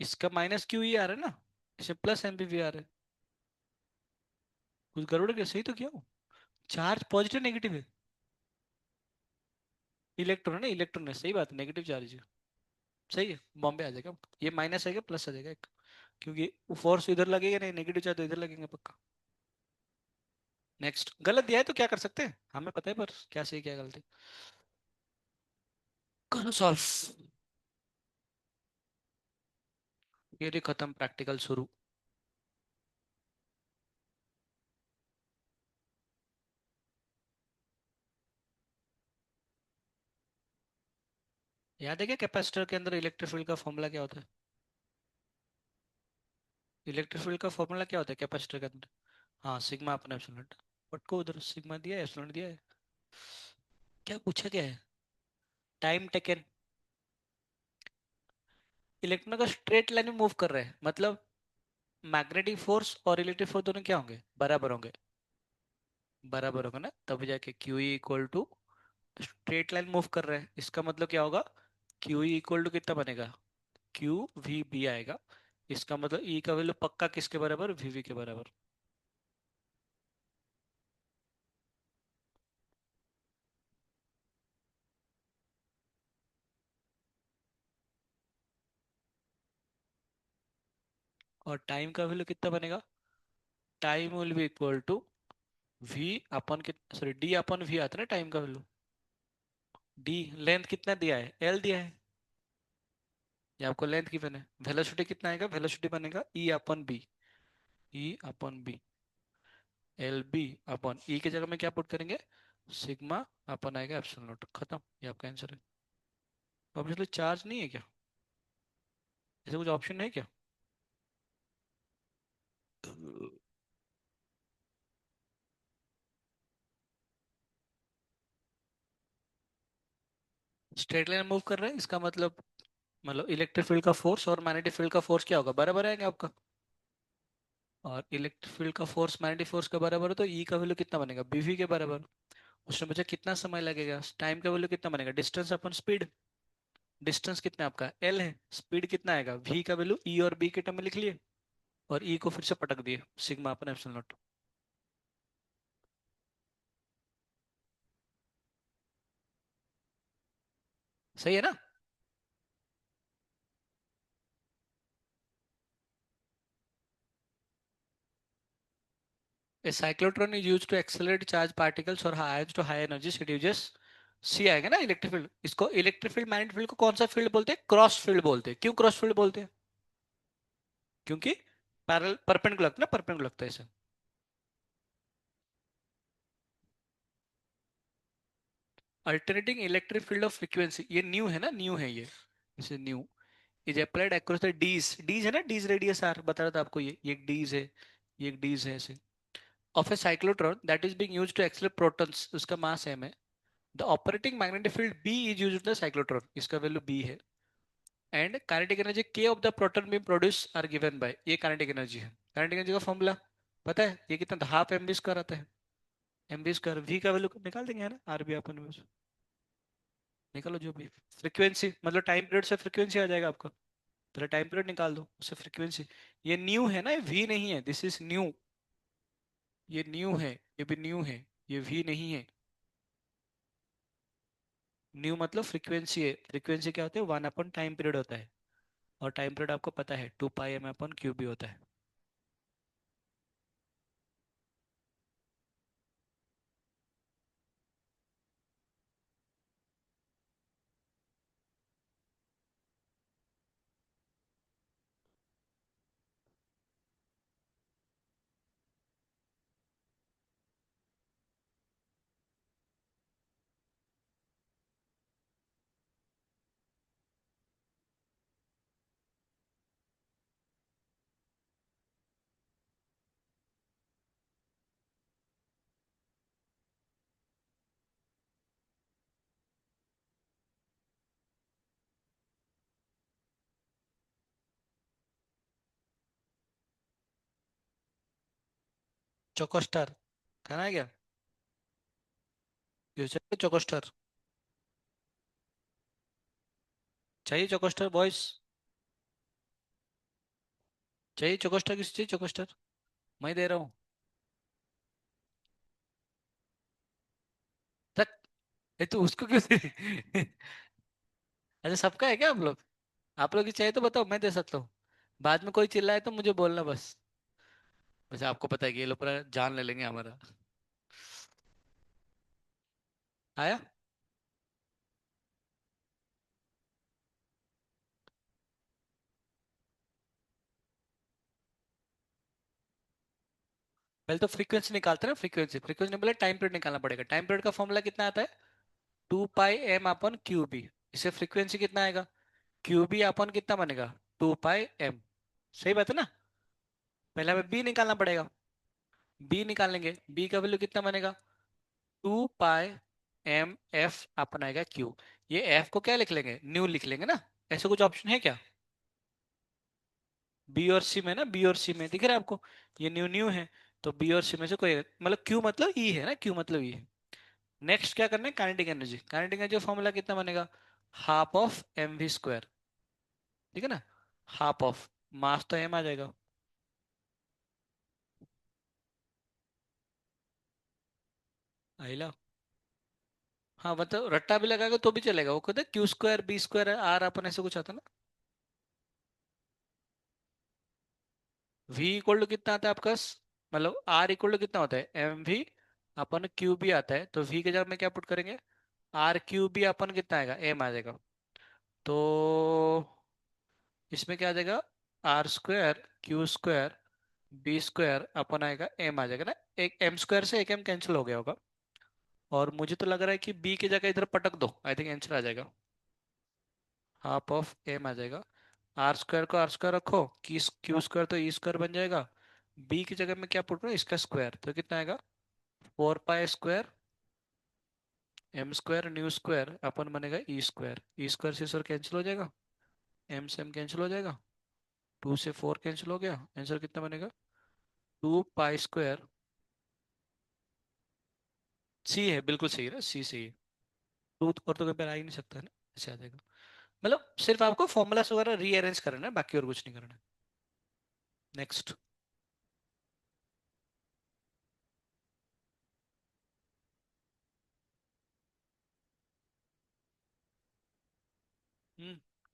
इसका माइनस क्यू ही आ रहा है ना, इसे प्लस एम भी आ रहा है। कुछ गड़बड़ है क्या? सही तो किया हूँ। चार्ज पॉजिटिव नेगेटिव है। इलेक्ट्रॉन है ना, इलेक्ट्रॉन है, सही बात है, नेगेटिव चार्ज है। सही है, बॉम्बे आ जाएगा। ये माइनस आएगा, प्लस आ जाएगा एक। क्योंकि फोर्स इधर लगेगा नहीं, नेगेटिव चार्ज तो इधर लगेंगे पक्का। नेक्स्ट, गलत दिया है तो क्या कर सकते हैं, हमें पता है पर क्या सही क्या गलती। करो सॉल्व। ये रही खत्म, प्रैक्टिकल शुरू। याद है क्या कैपेसिटर के अंदर इलेक्ट्रिक फील्ड का फॉर्मूला क्या होता है? इलेक्ट्रिक फील्ड का फॉर्मूला क्या होता है कैपेसिटर के अंदर? हाँ, सिग्मा अपने एप्सिलॉन। बट को उधर सिग्मा दिया है, एप्सिलॉन दिया है। क्या पूछा क्या है? Time taken. इलेक्ट्रॉन का स्ट्रेट लाइन में मूव कर रहे हैं, मतलब मैग्नेटिक फोर्स और इलेक्ट्रिक फोर्स दोनों क्या होंगे? बराबर होंगे। बराबर होगा ना, तब जाके q equal to, straight line move कर रहे हैं, इसका मतलब क्या होगा? क्यू इक्वल टू कितना बनेगा? क्यू वी बी आएगा। इसका मतलब ई का वैल्यू पक्का किसके बराबर? वी वी के बराबर। और टाइम का वैल्यू कितना बनेगा? Time will be equal to v upon sorry d upon v आता है ना टाइम का वैल्यू। डी लेंथ कितना दिया है? एल दिया है। ये आपको लेंथ गिवन है। वेलोसिटी कितना आएगा? वेलोसिटी बनेगा ई अपन बी। ई अपन बी, एल बी अपन ई की जगह में क्या पुट करेंगे? सिग्मा अपन आएगा एप्सिलॉन नॉट। खत्म, ये आपका आंसर है। ऑब्वियसली चार्ज नहीं है क्या? ऐसे कुछ ऑप्शन है क्या? स्ट्रेट लाइन मूव कर रहे हैं इसका मतलब इलेक्ट्रिक फील्ड का फोर्स और मैग्नेटिक फील्ड का फोर्स क्या होगा? बराबर आएगा आपका। और इलेक्ट्रिक फील्ड का फोर्स मैग्नेटिक फोर्स के बराबर है तो ई का वैल्यू कितना बनेगा? बीवी के बराबर। उसमें मुझे कितना समय लगेगा? टाइम का वैल्यू कितना बनेगा? डिस्टेंस अपन स्पीड। डिस्टेंस कितना है आपका? एल है। स्पीड कितना आएगा? वी का वैल्यू ई और बी के टर्म में लिख लिए और ई को फिर से पटक दिए सिग्मा अपन एप्सिलॉन नॉट। सही है ना? A cyclotron is used to accelerate charged particles or ions to high energy it uses सी आएगा ना इलेक्ट्रिक फील्ड। इसको इलेक्ट्रिक फील्ड मैग्नेटिक फील्ड को कौन सा फील्ड बोलते हैं? क्रॉस फील्ड बोलते हैं। क्यों क्रॉस फील्ड बोलते हैं? क्योंकि पैरेलल परपेंडिकुलर लगता है ना, परपेंडिकुलर लगता है इसे। Alternating electric field of frequency, ये न्यू है ना, न्यू है ये। इसे nu is applied across the dees. Dees है ना, डीज रेडियस आर बता रहा था आपको। ये एक डीज है, ये एक डीज है ऐसे। Of a cyclotron that is being used to accelerate protons, उसका मास m है। The operating magnetic field B is used in the cyclotron, इसका वैल्यू B है। And kinetic energy K of the proton being produce are given by, ये काइनेटिक एनर्जी है। काइनेटिक एनर्जी का फॉर्मूला पता है? ये कितना था? हाफ एम बी स्क्वायर आता है। एम बी स्क्वायर वी का वैल्यू निकाल देंगे है ना, आर बी अपन में से। निकालो जो भी। फ्रीक्वेंसी मतलब टाइम पीरियड से फ्रीक्वेंसी आ जाएगा आपका। पहले टाइम पीरियड निकाल दो, उससे फ्रीक्वेंसी। ये न्यू है ना, ये वी नहीं है। This is new. ये न्यू है, ये भी न्यू है। ये वी नहीं है। न्यू मतलब फ्रीक्वेंसी है। फ्रीक्वेंसी क्या होता है? वन अपन टाइम पीरियड होता है। और टाइम पीरियड आपको पता है 2 पाई m अपन क्यूब भी होता है। चोकोस्टार खाना है क्या? ये चाहिए चोकोस्टार? चाहिए चोकोस्टार बॉयज? चाहिए चोकोस्टार? किसी चाहिए चोकोस्टार? मैं दे रहा हूँ। तक। ये तो उसको क्यों दे? अच्छा सबका है क्या आप लोग की चाहिए तो बताओ, मैं दे सकता हूँ। बाद में कोई चिल्लाए तो मुझे बोलना बस। वैसे आपको पता है कि ये लोग पूरा जान ले लेंगे हमारा। आया? पहले तो फ्रीक्वेंसी निकालते हैं ना। फ्रीक्वेंसी फ्रीक्वेंसी नहीं बोले, टाइम पीरियड निकालना पड़ेगा। टाइम पीरियड का फॉर्मूला कितना आता है? 2 पाई m अपन क्यू बी। इससे फ्रीक्वेंसी कितना आएगा? क्यू बी अपन कितना बनेगा? 2 पाई m। सही बात है ना? पहले हमें बी निकालना पड़ेगा। बी निकालेंगे, बी का वैल्यू कितना बनेगा? 2 पाई m f अपन आएगा क्यू। ये f को क्या लिख लेंगे? न्यू लिख लेंगे ना। ऐसे कुछ ऑप्शन है क्या? बी और सी में ना, बी और सी में दिख रहा है आपको। ये न्यू न्यू है। तो बी और सी में से कोई मतलब क्यू मतलब ई है ना, क्यू मतलब ई है। नेक्स्ट क्या करना है? Kinetic energy. Kinetic energy formula कितना बनेगा? Half of m v square. ठीक है ना? हाफ ऑफ मास तो एम आ जाएगा। आइला। हाँ मतलब रट्टा भी लगाएगा तो भी चलेगा। वो कहते हैं q square B square r upon ऐसे कुछ आता है ना। वी इक्वल टू कितना आता है आपका मतलब आर इक्वल टू कितना होता है m v upon q b आता है, तो वी के जगह में क्या पुट करेंगे, आर क्यू बी अपन कितना आएगा एम आ जाएगा। तो इसमें क्या आ जाएगा, r square q square B square upon आएगा एम आ जाएगा ना। एक एम स्क्वायर से एक एम कैंसिल हो गया होगा, और मुझे तो लग रहा है कि बी की जगह इधर पटक दो, आई थिंक आंसर आ जाएगा, हाफ ऑफ एम आ जाएगा। आर स्क्वायर को आर स्क्वायर रखो, की क्यू स्क्वायर तो ई स्क्वायर बन जाएगा, बी की जगह में क्या पुट करो इसका स्क्वायर, तो कितना आएगा 4 pi square m square nu square upon बनेगा ई स्क्वायर, ई स्क्वायर से सर कैंसिल हो जाएगा, एम से एम कैंसिल हो जाएगा, 2 से 4 कैंसिल हो गया, आंसर कितना बनेगा 2 पाई स्क्वायर। सी है, बिल्कुल सही है ना, सी सही है। टू और तो कहीं आ ही नहीं सकता है ना, ऐसे आ जाएगा। मतलब सिर्फ आपको फॉर्मूलास वगैरह रीअरेंज करना है, बाकी और कुछ नहीं करना है। नेक्स्ट।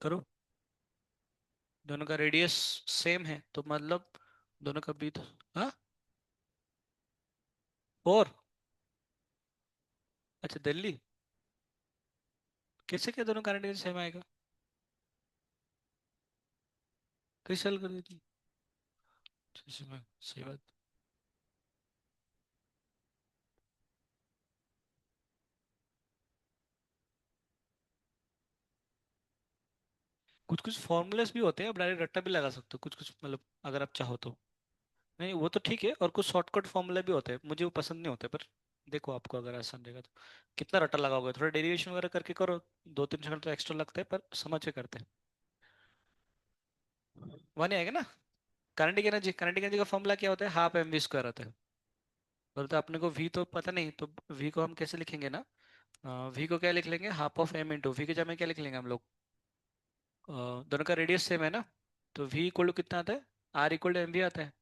करो। दोनों का रेडियस सेम है तो मतलब दोनों का भी तो, हाँ 4। अच्छा दिल्ली, कैसे क्या दोनों का रेडियस सेम आएगा, कैसे सॉल्व कर दी थी। सही बात। कुछ कुछ फॉर्मूलाज भी होते हैं, आप डायरेक्ट रट्टा भी लगा सकते हो कुछ कुछ, मतलब अगर आप चाहो तो। नहीं वो तो ठीक है, और कुछ शॉर्टकट फॉर्मूला भी होते हैं, मुझे वो पसंद नहीं होते, पर देखो आपको अगर आसान रहेगा तो। कितना रट्टा लगाओगे, थोड़ा डेरिवेशन वगैरह करके करो, 2-3 सेकंड तो एक्स्ट्रा लगते हैं पर समझ के करते हैं। वहाँ नहीं आएगा ना। काइनेटिक एनर्जी का फॉर्मूला क्या होता है, हाफ एम वी स्क्वायर होता है। और तो अपने को वी तो पता नहीं, तो वी को हम कैसे लिखेंगे ना, वी को क्या लिख लेंगे, half of m into v के जगह में क्या लिख लेंगे हम लोग, दोनों का रेडियस सेम है ना, तो वी इक्वल टू कितना आता है, r equal to m v आता है,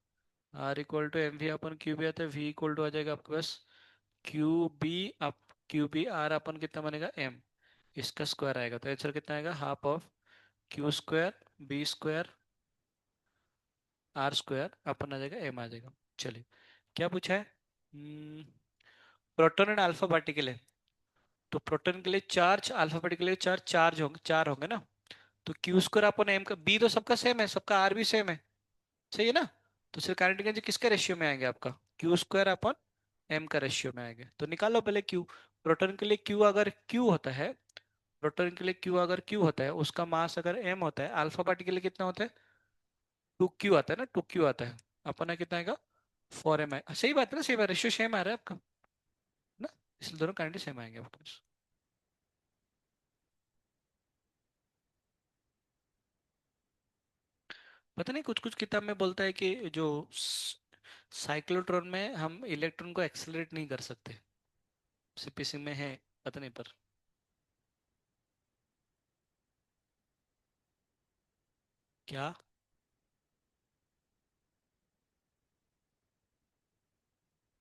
r equal to m v upon q b आता है, वी इक्वल टू आ जाएगा आपके पास q b up q b r upon कितना बनेगा एम, इसका स्क्वायर आएगा, तो आंसर कितना आएगा half of q square B square r square upon आ जाएगा एम आ जाएगा। चलिए, क्या पूछा है, प्रोटॉन एंड अल्फा पार्टिकल है, तो प्रोटॉन के लिए चार्ज अल्फा पार्टिकल के लिए चार होंगे ना, तो क्यू स्क्वायर अपन एम का बी तो सबका सेम है, सबका आर भी सेम है, सही है ना। तो सिर्फ काइनेटिक एनर्जी किसके रेशियो में आएंगे आपका, क्यू स्क्वायर अपन एम का रेशियो में आएंगे, तो निकालो पहले क्यू। प्रोटॉन के लिए क्यू अगर क्यू होता है, प्रोटॉन के लिए क्यू अगर क्यू होता है, उसका मास अगर एम होता है, अल्फा पार्टिकल के लिए कितना होता है 2 क्यू आता है ना, 2 क्यू आता है, अपना कितना आएगा 4 एम आई, सही बात है ना, सही बात, रेशियो सेम आ रहा है आपका ना, इसलिए दोनों काइनेटिक सेम आएंगे आपके पास। पता नहीं कुछ कुछ किताब में बोलता है कि जो साइक्लोट्रॉन में हम इलेक्ट्रॉन को एक्सेलरेट नहीं कर सकते, सीपीसी में है, पता नहीं पर। क्या।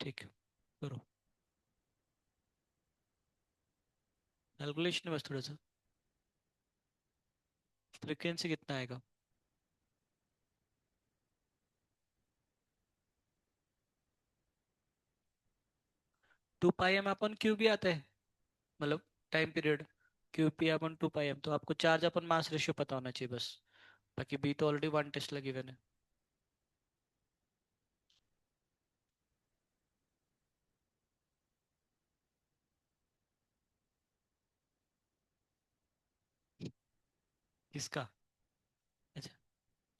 ठीक है, करो कैलकुलेशन बस थोड़ा सा। फ्रीक्वेंसी कितना आएगा, 2 पाई एम अपन क्यू भी आता है, मतलब टाइम पीरियड, क्यू पी अपन 2 पाई एम, तो आपको चार्ज अपन मास रेशियो पता होना चाहिए बस, बाकी बी तो ऑलरेडी वन टेस्ट लगी हुए ने। किसका। अच्छा,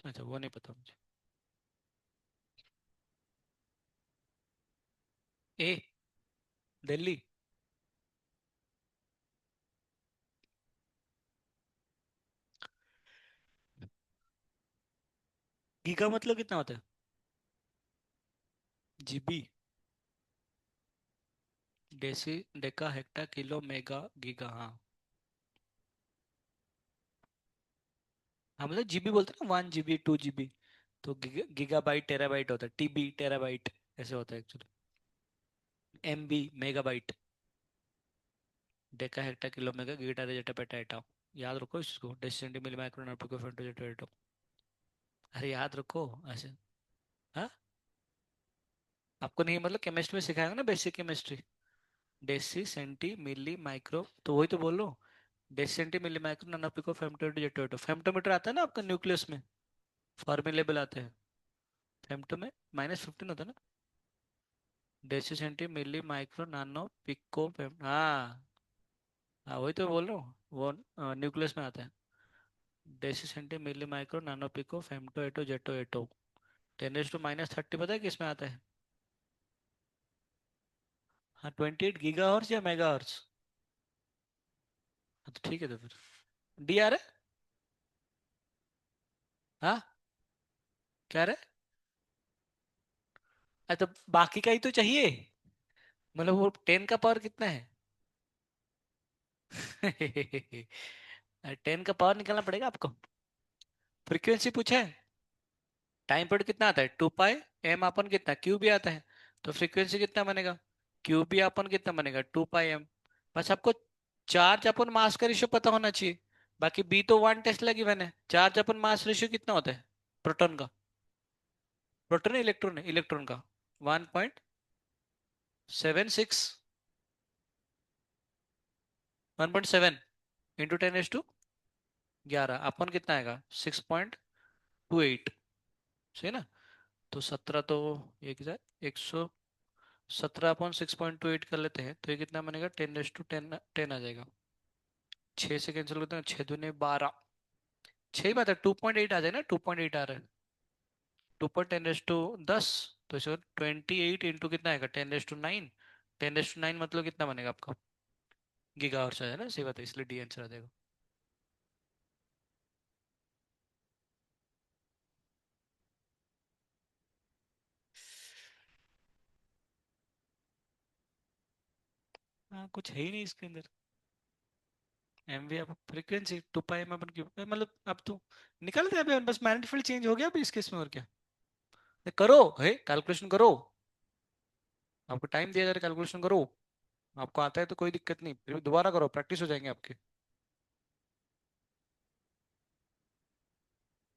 अच्छा वो नहीं पता मुझे। ए, दिल्ली। गीगा मतलब कितना होता है, GB, deci deca hecto kilo mega giga, हाँ। हाँ मतलब जीबी बोलते हैं ना, 1 GB 2 GB, तो गीगाबाइट टेराबाइट होता है, टीबी टेराबाइट ऐसे होता है actually, MB megabyte, deca hecto kilo mega गीटा रेजेटा पेटा एटा, याद रखो इसको, डेसीसेंटी मिली माइक्रोन पिको फेंटो जेटो एटो, अरे याद रखो ऐसे। हाँ, आपको नहीं मतलब केमिस्ट्री में सिखाएगा ना, basic chemistry. Deci centi milli micro, तो वही तो बोल रहा हूँ। Deci centi milli micro nano pico femtometre zeptometre, femtometre आता है ना आपका न्यूक्लियस में, फॉर्मूलेबल आते हैं। फेमटो में -15 होता है ना। Deci centi milli micro nano pico fame, हाँ। हाँ वही तो बोल रहा हूँ, वो न्यूक्लियस में आता है। Deci centi milli micro nano pico femto एटो जेटो एटो। 10⁻30 पता है किसमें आता है? हाँ, 28 गीगा हर्ट्ज या मेगा हर्ट्ज। हाँ तो ठीक है, तो फिर डी आ रहा है। हाँ, क्या रहा है? तो बाकी का ही तो चाहिए, मतलब वो 10 का पावर कितना है? 10 का पावर निकालना पड़ेगा आपको। फ्रीक्वेंसी पूछा है। टाइम पीरियड कितना आता है? 2 पाई एम अपन कितना क्यू भी आता है। तो फ्रीक्वेंसी कितना बनेगा? क्यू भी अपन कितना बनेगा? 2 पाई एम। बस आपको चार्ज अपन मास का रेशियो पता होना चाहिए। बाकी बी तो 1 टेस्ला गिवन है। चार्ज अपन मास रेशियो कितना होता है प्रोटॉन का? प्रोटॉन इलेक्ट्रॉन है, इलेक्ट्रॉन का 1.76, 1.7 इंटू 10⁻²⁰ अपन कितना आएगा? 6.28। सही ना? तो 17 तो एक हजार 117 अपॉन 6.28 कर लेते हैं, तो ये कितना बनेगा? 10⁻10 10 आ जाएगा। 6 से कैंसिल करते हैं, 6 दूनी 12। 6 बात है, 2.8 आ जाए ना, 2.8 आ रहा है। 2.10 तो इसे 28 इंटू कितना आएगा? 10⁻9। 10⁻9 मतलब कितना बनेगा आपका? गीगा हर्ट्ज आ जाए ना, सही बात है, इसलिए डी आंसर आ जाएगा। हाँ, कुछ है ही नहीं इसके अंदर। एम वी अब फ्रीक्वेंसी 2 पाई में अपन क्यों मतलब अब तो निकल गया अभी, बस मैग्नेटिक फील्ड चेंज हो गया अभी इस केस में, और क्या। करो, है कैलकुलेशन करो। आपको टाइम दिया जा रहा है, कैलकुलेशन करो। आपको आता है तो कोई दिक्कत नहीं, फिर भी दोबारा करो, प्रैक्टिस हो जाएंगे आपके।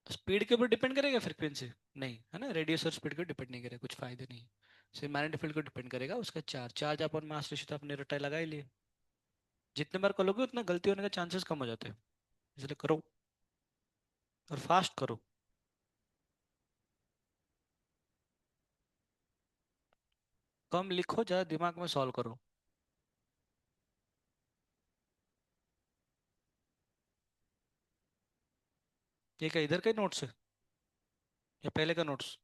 स्पीड के ऊपर डिपेंड करेगा फ्रीक्वेंसी? नहीं है ना, रेडियस और स्पीड को डिपेंड नहीं करेगा, कुछ फायदे नहीं। सिर्फ मैग्नेटिक फील्ड को डिपेंड करेगा, उसका चार्ज, चार्ज अपन मास रेशियो तो अपने रटाई लगा ही लिए। जितने बार करोगे उतना गलती होने का चांसेस कम हो जाते हैं, इसलिए करो और फास्ट करो। कम लिखो, ज्यादा दिमाग में सॉल्व करो। ये क्या इधर का ही नोट्स है या पहले का नोट्स?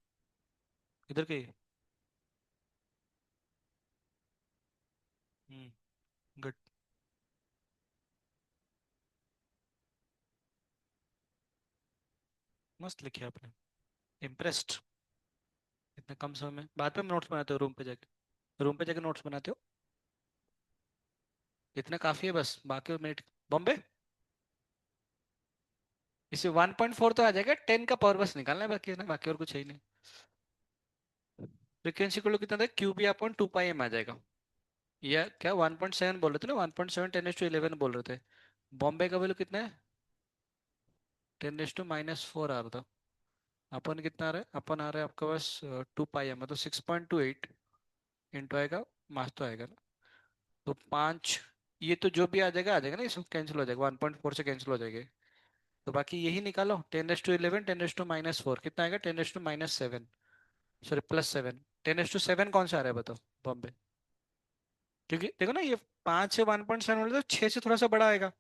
इधर के ही? गुड। मस्त लिखे आपने। इम्प्रेस्ड। इतने कम समय में, बाद में नोट्स बनाते हो रूम पे जाके? रूम पे जाके नोट्स बनाते हो? इतना काफी है बस, बाकी मिनट। बॉम्बे, इसे 1.4 तो आ जाएगा, 10 का पावर बस निकालना है, बाकी है ना, बाकी और कुछ है ही नहीं। फ्रीक्वेंसी को लोग कितना था? Q B upon 2 pi M आ जाएगा। या क्या 1.7 बोल रहे थे ना, 1.7 10⁻11 बोल रहे थे। बॉम्बे का वैल्यू कितना है? 10⁻⁻4 आ रहा था। अपन कितना आ रहा है? अपन आ रहा है आपका बस 2 पाई एम, मतलब 6.28 इंटू आएगा, मास तो आएगा ना। तो 5, ये तो जो भी आ जाएगा ना, इसमें कैंसिल हो जाएगा, 1.4 से कैंसिल हो जाएगा। तो बाकी यही निकालो, 10⁻11 10⁻⁻4 कितना आएगा? 10⁻⁻7, सॉरी +7। 10⁻7 कौन सा आ रहा है बताओ बॉम्बे? क्योंकि देखो ना, ये 5 से 1.7 मतलब 6 से थोड़ा सा बड़ा आएगा।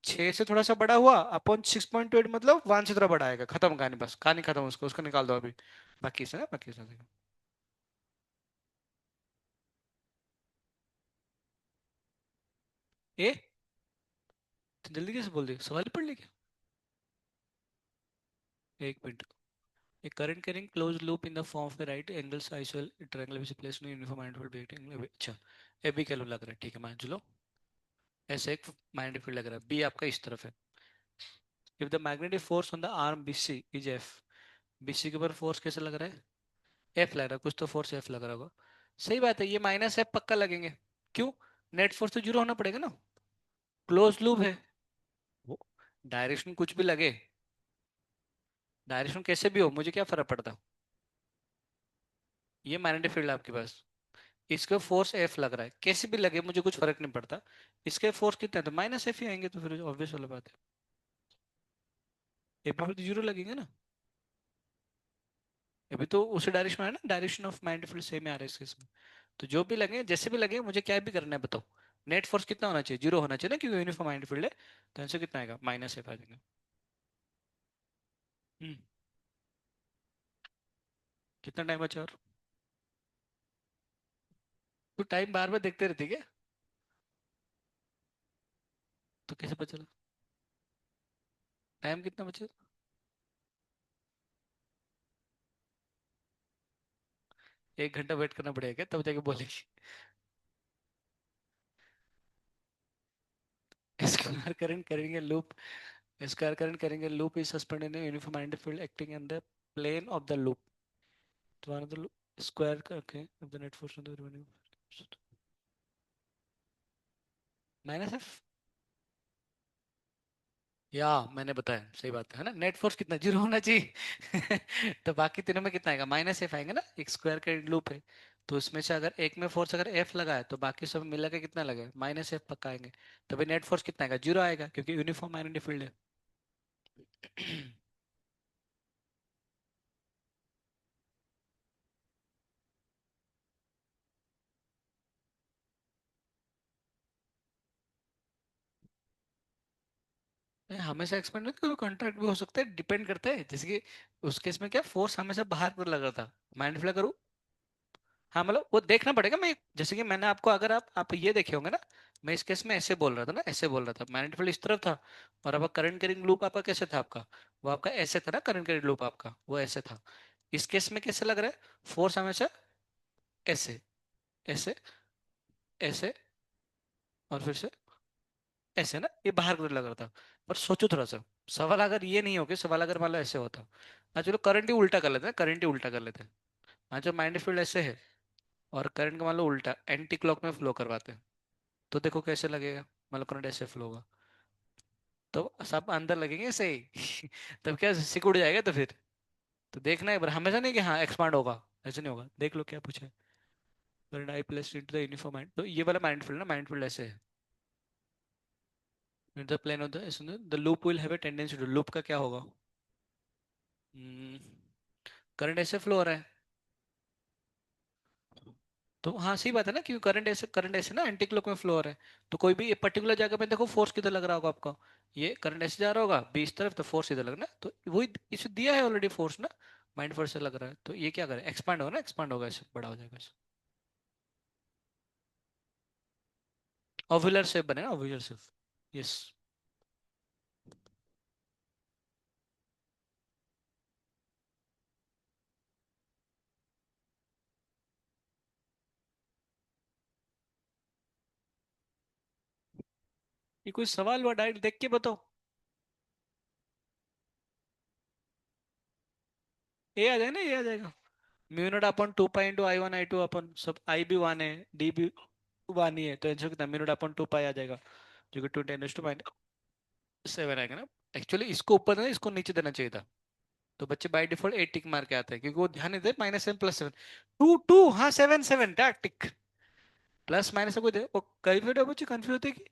6 से थोड़ा सा बड़ा हुआ अपॉन 6.8 मतलब 1 से थोड़ा बड़ा आएगा, खत्म कहानी, बस कहानी खत्म, उसको उसको निकाल दो अभी। बाकी से देखो। ए, तो जल्दी कैसे बोल दिया, सवाल ही पढ़ लिया क्या? एक minute. A current carrying closed loop in the form of a right angle isosceles triangle which is placed in a uniform magnetic field rectangle। अच्छा, ए बी कैलकुलेट लग रहा है, ठीक है मान चलो। ऐसे एक मैग्नेटिक फील्ड लग रहा है, बी आपका इस तरफ है। If the magnetic force on the arm b c is f, b c के ऊपर फोर्स कैसे लग रहा है? एफ लग रहा है, कुछ तो फोर्स एफ लग रहा होगा। सही बात है, ये -F पक्का लगेंगे। क्यों? नेट फोर्स तो जीरो होना पड़ेगा ना, क्लोज लूप है। वो डायरेक्शन कुछ भी लगे, डायरेक्शन कैसे भी हो, मुझे क्या फर्क पड़ता? ये मैग्नेटिक फील्ड है आपके पास। इसका फोर्स एफ लग रहा है, कैसे भी लगे मुझे कुछ फर्क नहीं पड़ता। इसके फोर्स कितना है तो माइनस एफ ही आएंगे, तो फिर ऑब्वियस वाला बात है। ए पे फिर तो जीरो लगेंगे ना। अभी तो उसी डायरेक्शन में है ना, direction of magnetic field same आ रहा है इसके इसमें। तो जो भी लगे जैसे भी लगे, मुझे क्या भी करना है बताओ। नेट फोर्स कितना होना चाहिए, जीरो होना चाहिए ना, क्योंकि यूनिफॉर्म मैग्नेटिक फील्ड है। तो आंसर कितना आएगा, माइनस एफ आ जाएगा। हम्म। कितना टाइम बचा और? तो टाइम बार बार देखते रहती है क्या? तो कैसे पता चला? टाइम कितना बचे? 1 घंटा वेट करना पड़ेगा क्या, तब जाके बोलेगी? Square current carrying loop. Square current carrying loop is suspended in uniform magnetic field acting in the plane of the loop. तो वन ऑफ द स्क्वायर करके the net force on the minus f. या मैंने बताया सही बात है ना, नेट फोर्स कितना, जीरो होना चाहिए। तो बाकी तीनों में कितना आएगा, माइनस एफ आएंगे ना, एक स्क्वायर का लूप है। तो उसमें से अगर एक में फोर्स अगर एफ लगा है तो बाकी सब मिला के कितना लगेगा, माइनस एफ पक्का आएंगे। तो भाई नेट फोर्स कितना आएगा, जीरो आएगा, क्योंकि यूनिफॉर्म मैग्नेटिक फील्ड है। हमेशा एक्सपेंड नहीं करो, कॉन्ट्रैक्ट भी हो सकता है, डिपेंड करता है, जैसे कि उस केस में क्या फोर्स हमेशा बाहर पर लग रहा था, माइंड फ्लो करूँ। हाँ मतलब वो देखना पड़ेगा, मैं जैसे कि मैंने आपको, अगर आप ये देखे होंगे ना, मैं इस केस में ऐसे बोल रहा था ना, ऐसे बोल रहा था, मैग्नेटिक फील्ड इस तरफ था। और अब करंट कैरिंग लूप आपका कैसे था आपका, वो आपका ऐसे था ना, करंट कैरिंग लूप आपका वो ऐसे था। इस केस में कैसे लग रहा है, फोर्स हमेशा ऐसे, ऐसे, ऐसे, और फिर से ऐसे ना, ये बाहर को लग रहा था। पर सोचो थोड़ा सा, सवाल अगर ये नहीं हो कि सवाल अगर मान लो ऐसे होता। हाँ चलो करंट ही उल्टा कर लेते हैं, करंट ही उल्टा कर लेते हैं। हाँ जो मैग्नेटिक फील्ड ऐसे है, और करंट का मान लो उल्टा एंटी क्लॉक में फ्लो करवाते हैं, तो देखो कैसे लगेगा, मतलब करंट ऐसे फ्लो होगा। तो सब अंदर लगेंगे सही। तब क्या सिकुड़ जाएगा तो फिर। तो देखना है पर हमेशा नहीं कि हाँ एक्सपांड होगा, ऐसे नहीं होगा, देख लो क्या पूछा है। Current i plus into the uniform, तो ये वाला माइंड फील्ड ना, माइंड फील्ड ऐसे है। In the plane of the loop will have a tendency to, loop का क्या होगा, करंट ऐसे फ्लो हो रहा है। तो हाँ सही बात है ना, क्योंकि करंट ऐसे ना एंटी क्लॉक में फ्लो हो रहा है। तो कोई भी पर्टिकुलर जगह पे देखो फोर्स किधर लग रहा होगा आपका, ये करंट ऐसे जा रहा होगा बीस तरफ, तो फोर्स इधर लगना, तो वही इसे दिया है ऑलरेडी फोर्स ना, माइंड फोर्स से लग रहा है, तो ये क्या करे, एक्सपांड होगा ना, एक्सपांड होगा, ऐसे बड़ा हो जाएगा ऐसे। ओव्यूलर शेप बनेगा, ओव्यूलर शेप। यस। ये कोई सवाल हुआ, डायरेक्ट देख के बताओ। ए आ जाएगा ना, ये आ जाएगा। म्यू नॉट अपन 2 पाई इंटू I1 I2 अपन सब, आई भी वन है, डी भी वन ही है, तो आंसर कितना, म्यू नॉट अपन 2 पाई आ जाएगा, जो कि 2 × 10⁻⁷ आएगा ना। एक्चुअली इसको ऊपर देना, इसको नीचे देना चाहिए था। तो बच्चे बाय डिफॉल्ट 8 टिक मार के आते हैं, क्योंकि वो ध्यान नहीं दे, -7 + 7, 2 2, हाँ 7 7 टिक। प्लस माइनस से कोई दे वो, कई फिर बच्चे कंफ्यूज होते हैं कि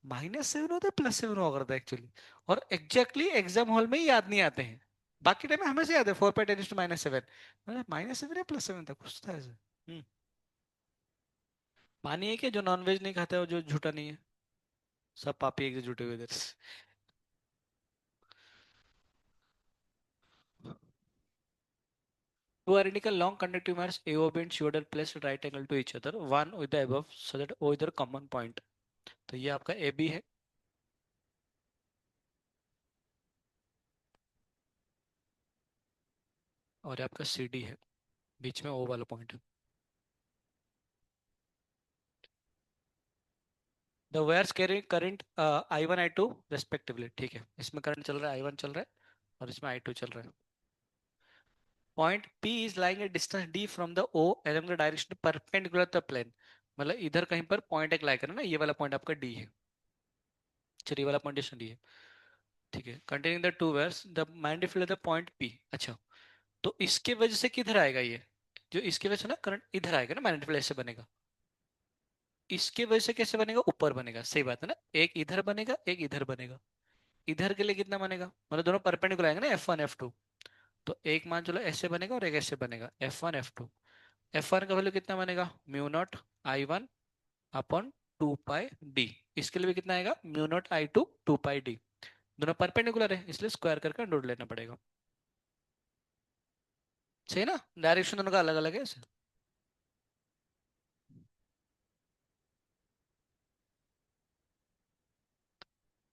-7 होता है +7 हुआ करता है एक्चुअली। और एग्जैक्टली एग्जाम हॉल में ही याद नहीं आते हैं। बाकी टाइम में हमें से याद है 4 × 10⁻⁷ -7 या +7 था कुछ था ऐसे। हम्म। पानी है क्या, जो नॉनवेज नहीं खाता है, और जो झूठा नहीं है, सब पापी एक से जुटे हुए इधर। Two identical long conductive wires AOB and COD are placed at right angle to each other, one with the above, so that O is their common point. तो ये आपका AB है, और ये आपका CD है, बीच में O वाला पॉइंट है। The wires carry current I1 I2 respectively, ठीक है, इसमें करंट चल रहा है, I1 चल रहा है, और इसमें I2 चल रहा है। Point P is lying at distance D from the O along the direction perpendicular to the plane, मतलब इधर कहीं पर पॉइंट एक लाई करना ना, ये वाला पॉइंट आपका D है। चलिए ये वाला पॉइंट D है, ठीक है। Containing the two vires the magnetic field at the point P, अच्छा। तो इसके वजह से किधर आएगा ये, जो इसकी वजह से ना करंट इधर आएगा ना, मैग्नेटिक फील्ड ऐसे बनेगा। इसके वजह से कैसे बनेगा, ऊपर बनेगा, सही बात है ना। एक इधर बनेगा, एक इधर बनेगा। इधर के लिए कितना बनेगा, मतलब दोनों परपेंडिकुलर आएंगे ना, F1 F2। तो एक मान चलो ऐसे बनेगा और एक ऐसे बनेगा, F1 F2। F1 का वैल्यू कितना बनेगा, म्यू नॉट I1 अपॉन 2 पाई डी। इसके लिए भी कितना आएगा, म्यू नॉट I2 2 पाई डी। दोनों परपेंडिकुलर है इसलिए स्क्वायर करके अंडर रूट लेना पड़ेगा। सही ना, डायरेक्शन दोनों का अलग अलग है ऐसे।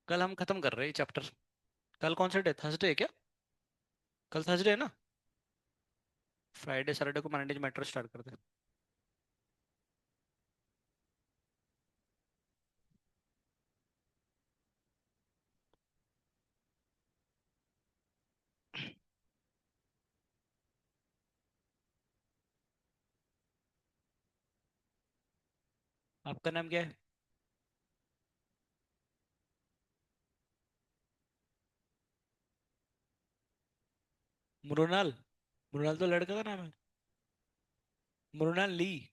कल हम खत्म कर रहे हैं चैप्टर। कल कौन सा डे, थर्सडे है क्या? कल थर्सडे है ना। फ्राइडे सैटरडे को मैनेज मैटर स्टार्ट करते हैं। आपका नाम क्या है? मृणाल। मृणाल तो लड़का का नाम है। मृणाल ली।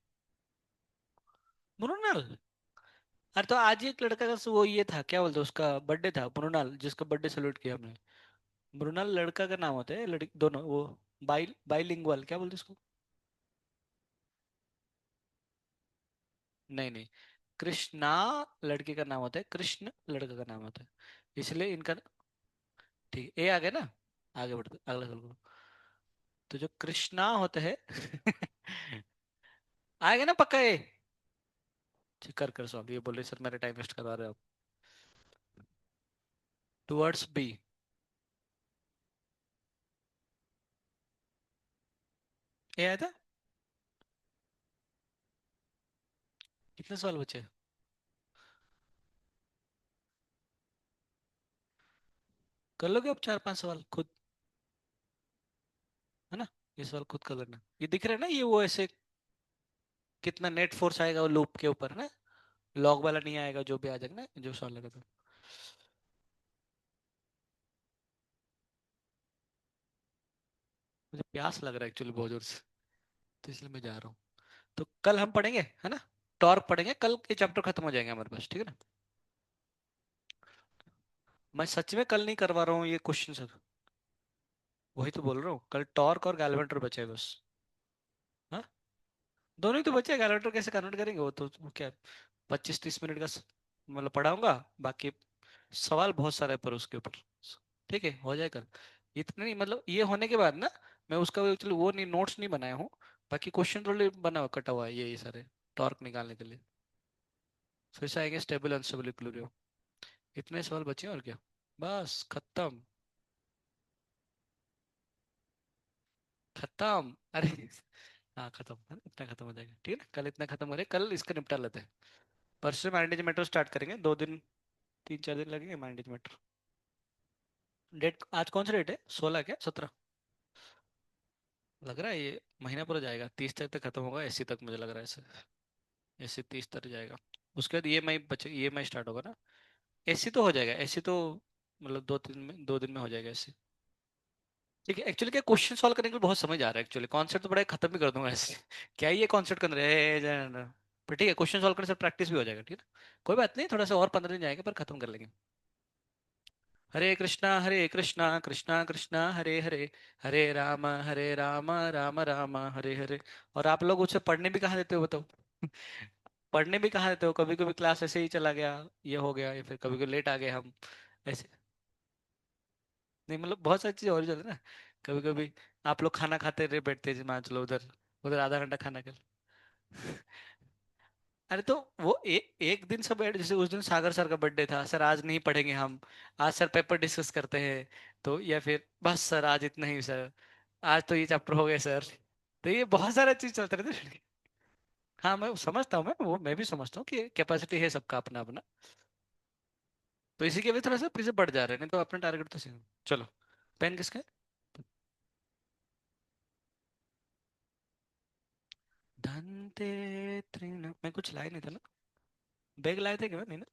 मृणाल। अरे तो आज ही एक लड़का का वो ये था, क्या बोलते हैं, उसका बर्थडे था, मृणाल, जिसका बर्थडे सेलिब्रेट किया हमने। मृणाल लड़का का नाम होता है, लड़की दोनों वो। बाइलिंगुअल क्या बोलते हैं उसको। नहीं नहीं, कृष्णा लड़की का नाम होता है, कृष्ण लड़का का नाम होता है। इसलिए इनका। ठीक है, ए आ गया ना। आगे बढ़ते अगला सवाल करो। तो जो कृष्णा होते हैं आएगा ना पक्का ए। कर सॉल्व, ये बोल रहे सर मेरा टाइम वेस्ट करवा रहे हो आप। Towards B. ए आया था। कितने सवाल बचे? कर लोगे आप 4 5 सवाल खुद, है ना। ये सवाल खुद कर लेना, ये दिख रहा है ना, ये वो ऐसे कितना नेट फोर्स आएगा वो लूप के ऊपर ना। लॉग वाला नहीं आएगा, जो भी आ जाएगा ना, जो सवाल लगा था। मुझे प्यास लग रहा है एक्चुअली बहुत जोर से, तो इसलिए मैं जा रहा हूँ। तो कल हम पढ़ेंगे, है ना। टॉर्क पढ़ेंगे कल, ये चैप्टर खत्म हो जाएंगे हमारे पास, ठीक है ना। मैं सच में कल नहीं करवा रहा हूँ ये क्वेश्चन सर। वही तो बोल रहा हूँ, कल टॉर्क और गैल्वेंटर बचे हैं बस। हाँ, दोनों ही तो बचे हैं, गैल्वेंटर कैसे कन्वर्ट करेंगे, वो क्या 25 30 मिनट का मतलब पढ़ाऊंगा। बाकी सवाल बहुत सारे हैं पर उसके ऊपर। ठीक है, हो जाए कल। इतने नहीं, मतलब ये होने के बाद ना, मैं उसका एक्चुअली वो नहीं, नोट्स नहीं बनाया हूँ। बाकी क्वेश्चन रोल बना हुआ, कटा हुआ है ये सारे, टॉर्क निकालने के लिए। फिर से आएंगे स्टेबल अनस्टेबल इक्विलिब्रियम। इतने सवाल बचे हैं और क्या, बस खत्म। खत्म अरे हाँ खत्म है ना? इतना खत्म हो जाएगा, ठीक है ना, कल इतना खत्म हो जाएगा, कल इसका निपटा लेते हैं। परसों मैनेजमेंट स्टार्ट करेंगे, 2 दिन 3 4 दिन लगेंगे मैनेजमेंट। डेट आज कौन सा डेट है, 16 क्या 17? लग रहा है ये महीना पूरा जाएगा, 30 तक खत्म होगा, 80 तक मुझे लग रहा है ऐसे। 80 30 तक जाएगा। उसके बाद ई एम आई स्टार्ट होगा ना। 80 तो हो जाएगा, 80 तो मतलब 2 दिन में हो जाएगा 80। ठीक है, एक्चुअली क्या क्वेश्चन सॉल्व करने के लिए बहुत समझ आ रहा है एक्चुअली, कॉन्सेप्ट तो बड़ा खत्म भी कर दूंगा ऐसे क्या ही ये कॉन्सेप्ट कर रहे हैं। पर ठीक है, क्वेश्चन सॉल्व करने से प्रैक्टिस भी हो जाएगा, ठीक है। कोई बात नहीं, थोड़ा सा और 15 दिन जाएंगे पर खत्म कर लेंगे। हरे कृष्णा कृष्णा कृष्णा हरे हरे, हरे राम राम राम हरे हरे। और आप लोग उसे पढ़ने भी कहाँ देते हो बताओ पढ़ने भी कहाँ देते हो, कभी कभी क्लास ऐसे ही चला गया, ये हो गया, या फिर कभी कभी लेट आ गए हम ऐसे। नहीं मतलब बहुत सारी चीजें और चल रही है ना। कभी कभी आप लोग खाना खाते रहे बैठते जी, मान चलो उधर, उधर आधा घंटा खाना कर अरे तो वो एक दिन सब बैठ, जैसे उस दिन सागर सर का बर्थडे था, सर आज नहीं पढ़ेंगे हम, आज सर पेपर डिस्कस करते हैं। तो या फिर बस सर आज इतना ही सर, आज तो ये चैप्टर हो गए सर। तो ये बहुत सारा चीज चलते रहते हैं। हाँ मैं समझता हूँ, मैं भी समझता हूँ कि कैपेसिटी है सबका अपना अपना। तो इसी के भी थोड़ा सा पीछे बढ़ जा रहे हैं, नहीं तो अपना टारगेट तो सेम। चलो, पेन किसका है? धनते त्रिण, मैं कुछ लाए नहीं था ना, बैग लाए थे क्या, नहीं ना।